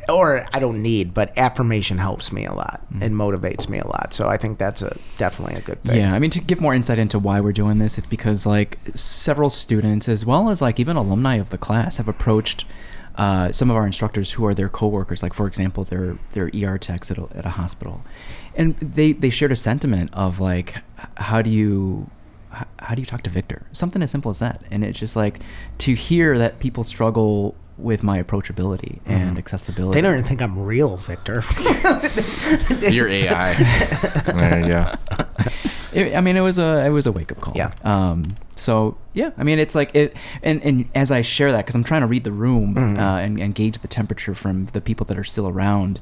or I don't need, but affirmation helps me a lot and motivates me a lot. So I think that's definitely a good thing. Yeah, I mean, to give more insight into why we're doing this, it's because several students, as well as even alumni of the class, have approached some of our instructors who are their coworkers. Like, for example, they're ER techs at a hospital, and they shared a sentiment of how do you talk to Victor? Something as simple as that. And it's just to hear that people struggle with my approachability and accessibility. They don't even think I'm real, Victor. You're AI. Yeah. It was a wake up call. Yeah. So yeah, I mean, it's and as I share that, because I'm trying to read the room and gauge the temperature from the people that are still around.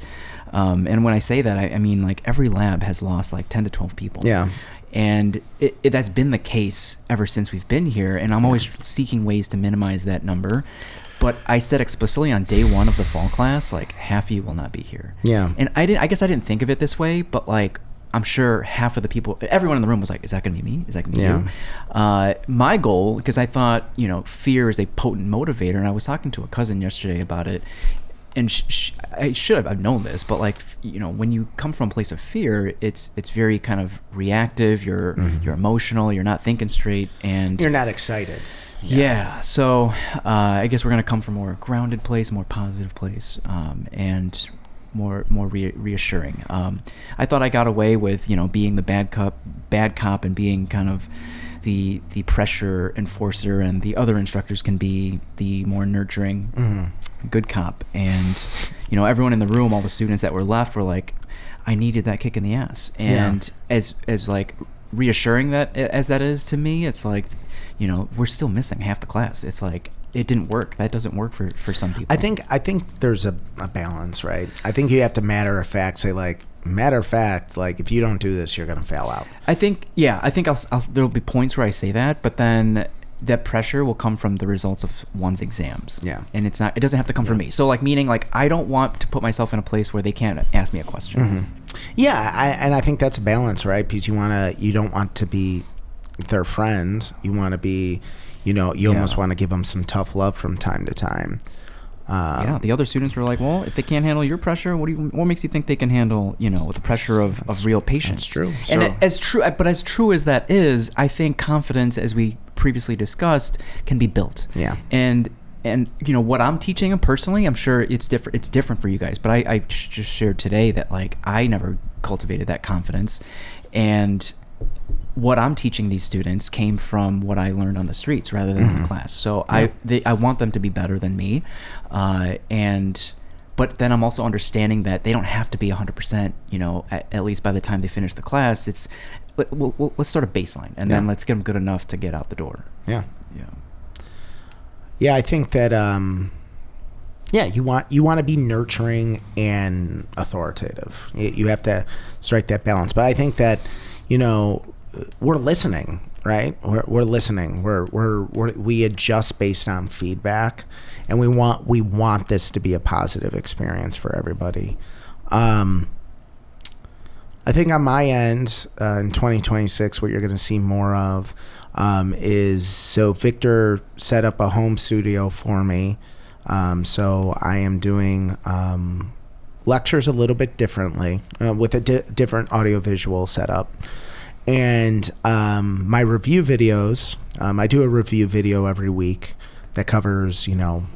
And when I say that, I mean every lab has lost 10 to 12 people. Yeah. And that's been the case ever since we've been here. And I'm always seeking ways to minimize that number. But I said explicitly on day 1 of the fall class, half of you will not be here. Yeah. And I guess I didn't think of it this way, but I'm sure half of the people, everyone in the room was is that going to be me? Is that going to be you? My goal, because I thought, fear is a potent motivator, and I was talking to a cousin yesterday about it, and I should have known this, but when you come from a place of fear, it's very kind of reactive. You're emotional. You're not thinking straight, and you're not excited. Yeah. So I guess we're gonna come from a more grounded place, more positive place, and more reassuring. I thought I got away with being the bad cop, and being kind of the pressure enforcer, and the other instructors can be the more nurturing good cop. And everyone in the room, all the students that were left, were I needed that kick in the ass. And as reassuring that as that is to me, it's we're still missing half the class. It's it didn't work. That doesn't work for some people. I think there's a balance, right? I think you have to matter of fact say if you don't do this, you're gonna fail out. I think there'll be points where I say that, but then that pressure will come from the results of one's exams. Yeah. And it doesn't have to come from me. So meaning I don't want to put myself in a place where they can't ask me a question. Yeah, and I think that's a balance, right? Because you don't want to be their friend. You want to be, you almost want to give them some tough love from time to time. The other students were like, well, if they can't handle your pressure, what makes you think they can handle, the pressure of real patients? That's true. And as true as that is, I think confidence, as we previously discussed, can be built. Yeah. And what I'm teaching them personally, I'm sure it's different for you guys, but I just shared today that like I never cultivated that confidence, and what I'm teaching these students came from what I learned on the streets rather than in class. So I want them to be better than me, but then I'm also understanding that they don't have to be 100%. At least by the time they finish the class, let's start a baseline, and then let's get them good enough to get out the door. Yeah. I think that you want to be nurturing and authoritative. You have to strike that balance. But I think that we're listening, right? We're listening. We adjust based on feedback, and we want this to be a positive experience for everybody. I think on my end, in 2026, what you're going to see more of is Victor set up a home studio for me. So I am doing lectures a little bit differently with a different audiovisual setup. And my review videos, I do a review video every week that covers,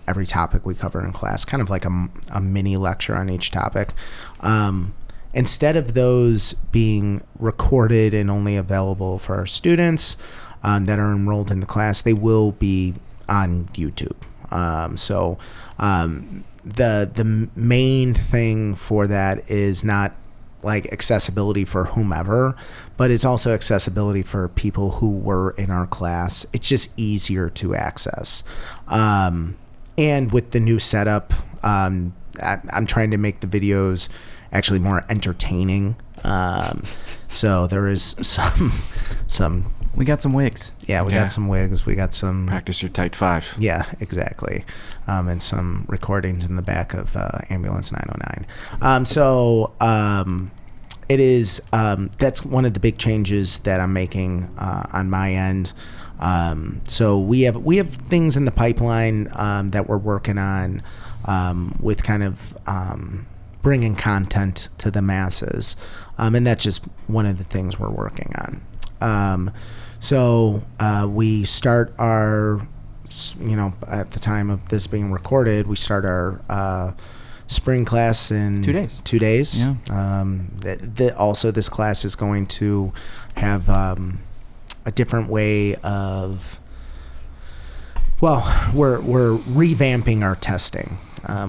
every topic we cover in class, kind of like a mini lecture on each topic. Instead of those being recorded and only available for our students that are enrolled in the class, they will be on YouTube. The main thing for that is not like accessibility for whomever, but it's also accessibility for people who were in our class. It's just easier to access. And with the new setup, I'm trying to make the videos actually more entertaining. So there is some. We got some wigs. Yeah, we got some wigs. We got some practice your tight five. Yeah, exactly. And some recordings in the back of Ambulance 909. It is. That's one of the big changes that I'm making on my end. So we have things in the pipeline that we're working on with kind of bringing content to the masses, and that's just one of the things we're working on. So we start our, at the time of this being recorded, we start our spring class in 2 days. 2 days. Yeah. Also, this class is going to have a different way of. Well, we're revamping our testing.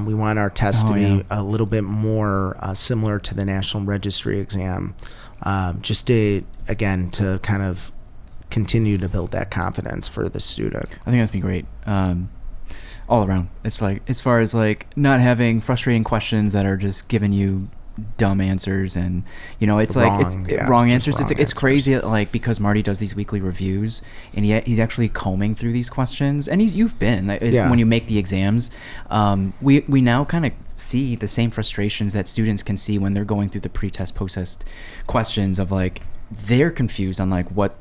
We want our test to be a little bit more similar to the National Registry exam, just to kind of continue to build that confidence for the student. I think that's been great. All around. It's like, as far as like not having frustrating questions that are just giving you dumb answers, and it's wrong answers. It's crazy that, like, because Marty does these weekly reviews, and he's actually combing through these questions, and you've been when you make the exams, we now kind of see the same frustrations that students can see when they're going through the pre-test post-test questions of like they're confused on like what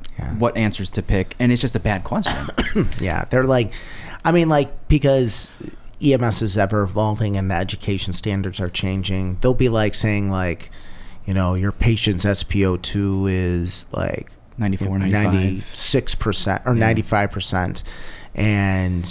answers to pick, and it's just a bad question. Yeah, they're like, because EMS is ever evolving and the education standards are changing, they'll be like saying like, your patient's SpO2 is like 94, 96% or 95%, and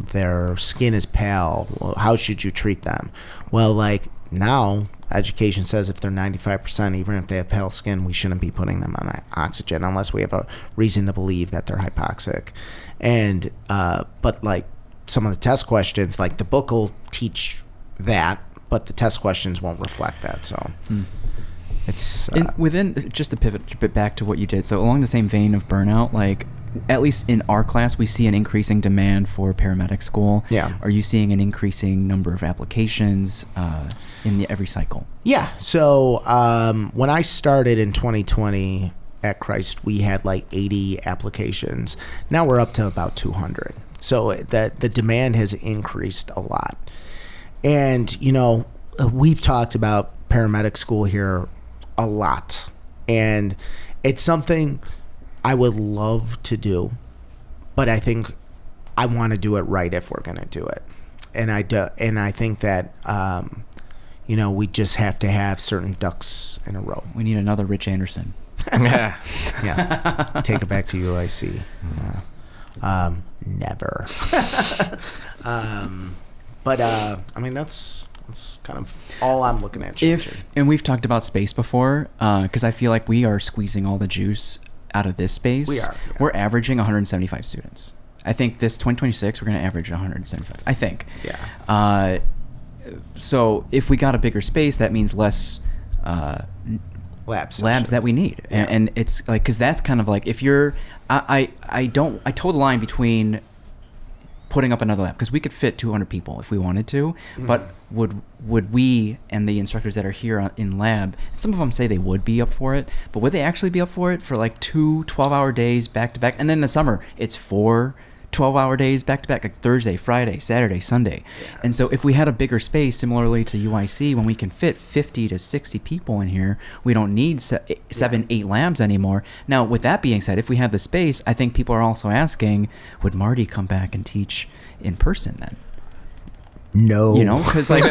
their skin is pale. Well, how should you treat them? Well, like now education says if they're 95%, even if they have pale skin, we shouldn't be putting them on oxygen unless we have a reason to believe that they're hypoxic. And but like some of the test questions, like the book will teach that, but the test questions won't reflect that. So it's within, just to pivot a bit back to what you did. So along the same vein of burnout, like at least in our class, we see an increasing demand for paramedic school. Yeah. Are you seeing an increasing number of applications in every cycle? Yeah. So when I started in 2020 at Christ, we had like 80 applications. Now we're up to about 200. So the demand has increased a lot. And, we've talked about paramedic school here a lot. And it's something I would love to do, but I think I want to do it right if we're going to do it. And I think that, we just have to have certain ducks in a row. We need another Rich Anderson. Yeah. Yeah. Take it back to UIC. Yeah. Never. But that's kind of all I'm looking at changing. And we've talked about space before, because I feel like we are squeezing all the juice out of this space. We are. Yeah. We're averaging 175 students. I think this 2026 we're going to average 175. I think. Yeah. So if we got a bigger space, that means less labs that we need. Yeah. And it's like, because that's kind of like, if you're, I toe the line between putting up another lab, because we could fit 200 people if we wanted to, but would we and the instructors that are here in lab, some of them say they would be up for it, but would they actually be up for it for like 2 12-hour days back to back? And then in the summer it's 4 12-hour days back to back, like Thursday, Friday, Saturday, Sunday. Yeah, and so if we had a bigger space, similarly to UIC, when we can fit 50 to 60 people in here, we don't need 8 labs anymore. Now, with that being said, if we have the space, I think people are also asking, would Marty come back and teach in person then? No. Because like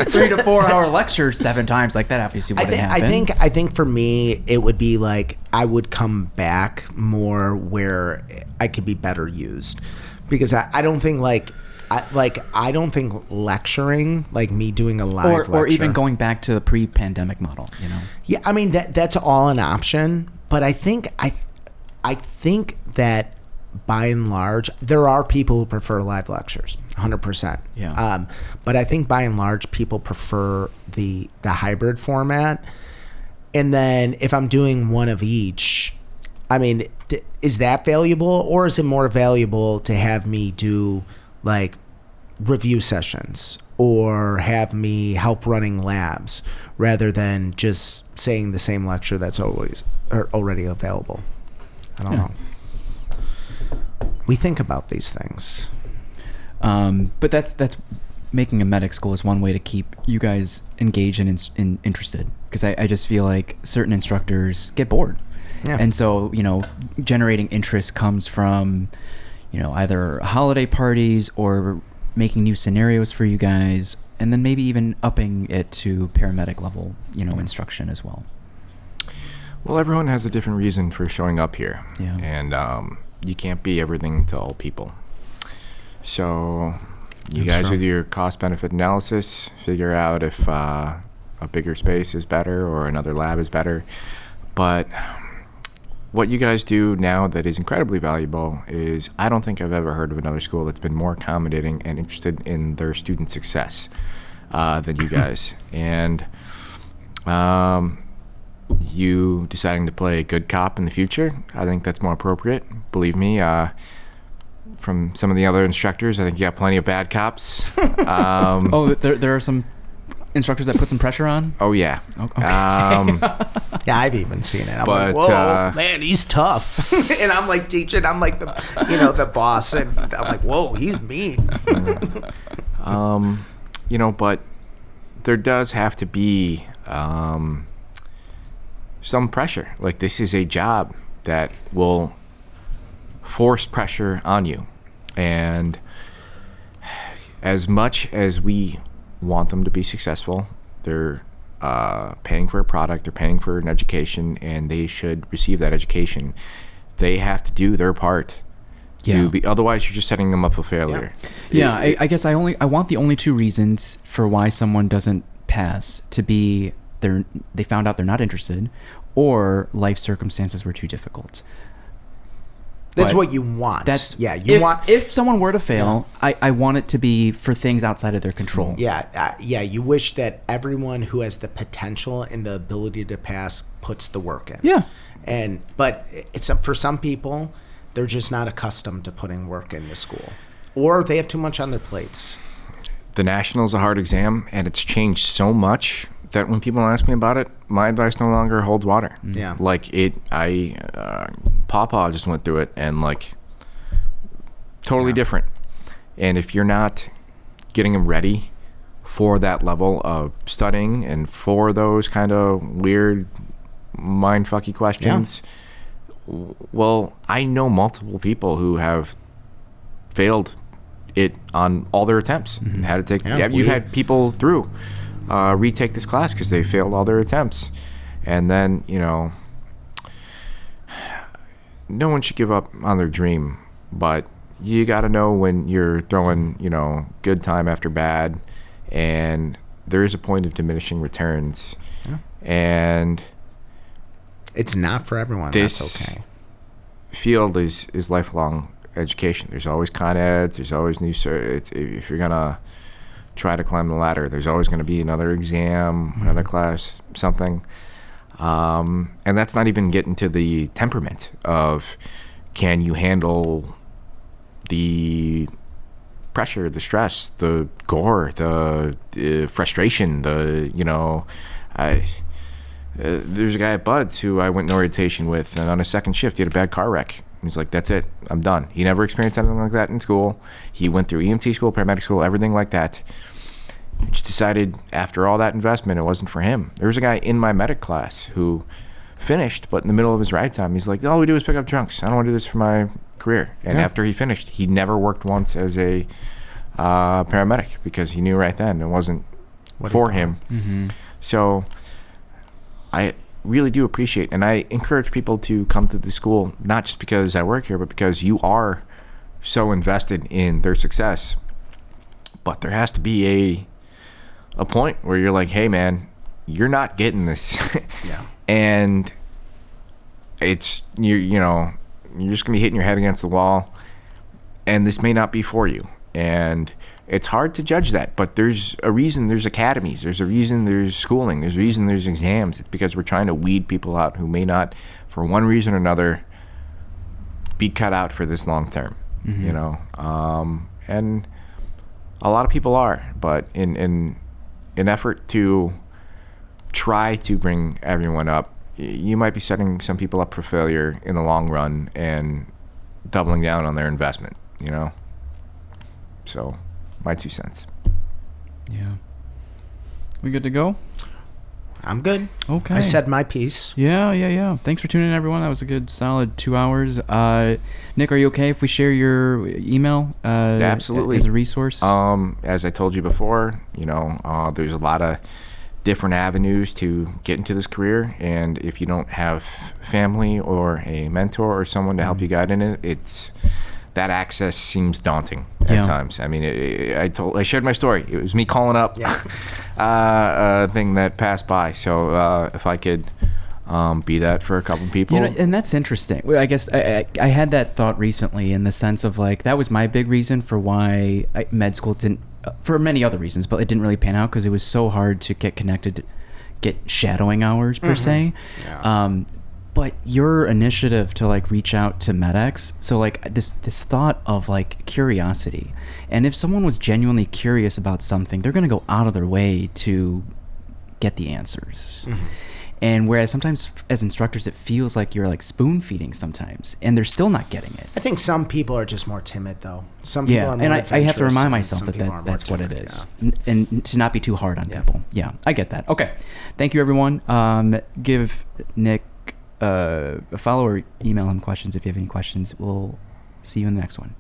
3 to 4 hour lectures 7 times, like that obviously wouldn't happen. I think for me it would be like I would come back more where I could be better used, because I don't think I don't think lecturing, like me doing a live lecture, or even going back to the pre-pandemic model. Yeah, I mean that's all an option, but I think that by and large, there are people who prefer live lectures, 100%. Yeah. But I think by and large, people prefer the hybrid format. And then if I'm doing one of each, I mean, is that valuable, or is it more valuable to have me do like review sessions or have me help running labs rather than just saying the same lecture that's already available? I don't know. We think about these things. But that's making a medic school is one way to keep you guys engaged and interested, because I just feel like certain instructors get bored. Yeah. And so, generating interest comes from, either holiday parties or making new scenarios for you guys, and then maybe even upping it to paramedic level, instruction as well. Well, everyone has a different reason for showing up here. Yeah. And you can't be everything to all people. So you That's guys true. do your cost-benefit analysis, figure out if a bigger space is better or another lab is better. But what you guys do now that is incredibly valuable is, I don't think I've ever heard of another school that's been more accommodating and interested in their student success than you guys. And you deciding to play good cop in the future, I think that's more appropriate. Believe me, from some of the other instructors, I think you got plenty of bad cops. There are some instructors that put some pressure on? Oh, yeah. Okay. Yeah, I've even seen it. I'm But, like, whoa, man, he's tough. And I'm like teaching. I'm like the boss, and I'm like, whoa, he's mean. But there does have to be some pressure. Like, this is a job that will force pressure on you. And as much as we want them to be successful, they're paying for a product, they're paying for an education, and they should receive that education. They have to do their part to be, otherwise you're just setting them up for failure. I guess I want the only 2 reasons for why someone doesn't pass to be they found out they're not interested, or life circumstances were too difficult. That's what you want. If someone were to fail, I want it to be for things outside of their control. You wish that everyone who has the potential and the ability to pass puts the work in. Yeah. But it's for some people, they're just not accustomed to putting work into school, or they have too much on their plates. The National's a hard exam, and it's changed so much that when people ask me about it, my advice no longer holds water. Yeah. Like Pawpaw just went through it, and like totally different. And if you're not getting them ready for that level of studying and for those kind of weird mindfucky questions, Well, I know multiple people who have failed it on all their attempts and had to take. You've had people through retake this class because they failed all their attempts, and then no one should give up on their dream, but you got to know when you're throwing good time after bad, and there is a point of diminishing returns, and it's not for everyone. This That's okay. field is lifelong education. There's always con eds. There's always new. If you're gonna try to climb the ladder, there's always going to be another exam, another class, something. And that's not even getting to the temperament of, can you handle the pressure, the stress, the gore, the frustration, there's a guy at Bud's who I went in orientation with, and on his second shift, he had a bad car wreck. He's like, that's it, I'm done. He never experienced anything like that in school. He went through EMT school, paramedic school, everything like that. He just decided after all that investment, it wasn't for him. There was a guy in my medic class who finished, but in the middle of his ride time, he's like, all we do is pick up drunks. I don't want to do this for my career. And after he finished, he never worked once as a paramedic because he knew right then it wasn't for him. Mm-hmm. So I really do appreciate, and I encourage people to come to the school, not just because I work here, but because you are so invested in their success. But there has to be a point where you're like, hey man, you're not getting this. And it's you're just gonna be hitting your head against the wall, and this may not be for you. And it's hard to judge that, but there's a reason there's academies, there's a reason there's schooling, there's a reason there's exams. It's because we're trying to weed people out who may not, for one reason or another, be cut out for this long term. And a lot of people are, but in an effort to try to bring everyone up, you might be setting some people up for failure in the long run and doubling down on their investment, So, my 2 cents. Yeah. We good to go? I'm good. Okay. I said my piece. Yeah. Thanks for tuning in, everyone. That was a good, solid 2 hours. Nick, are you okay if we share your email? Absolutely. As a resource? As I told you before, there's a lot of different avenues to get into this career, and if you don't have family or a mentor or someone to help you guide in it, that access seems daunting at times. I mean, I shared my story. It was me calling up a thing that passed by. So if I could be that for a couple people. And that's interesting. I guess I had that thought recently, in the sense of like, that was my big reason for why med school didn't, for many other reasons, but it didn't really pan out because it was so hard to get connected, get shadowing hours per se. Yeah. But your initiative to like reach out to medics, so like this thought of like curiosity, and if someone was genuinely curious about something, they're going to go out of their way to get the answers. Mm-hmm. And whereas sometimes as instructors, it feels like you're like spoon feeding sometimes, and they're still not getting it. I think some people are just more timid, though. Some people are more and I have to remind and myself some people are more that's what it timid, is, and to not be too hard on people. Yeah, I get that. Okay, thank you, everyone. Give Nick a follow or email him questions if you have any questions. We'll see you in the next one.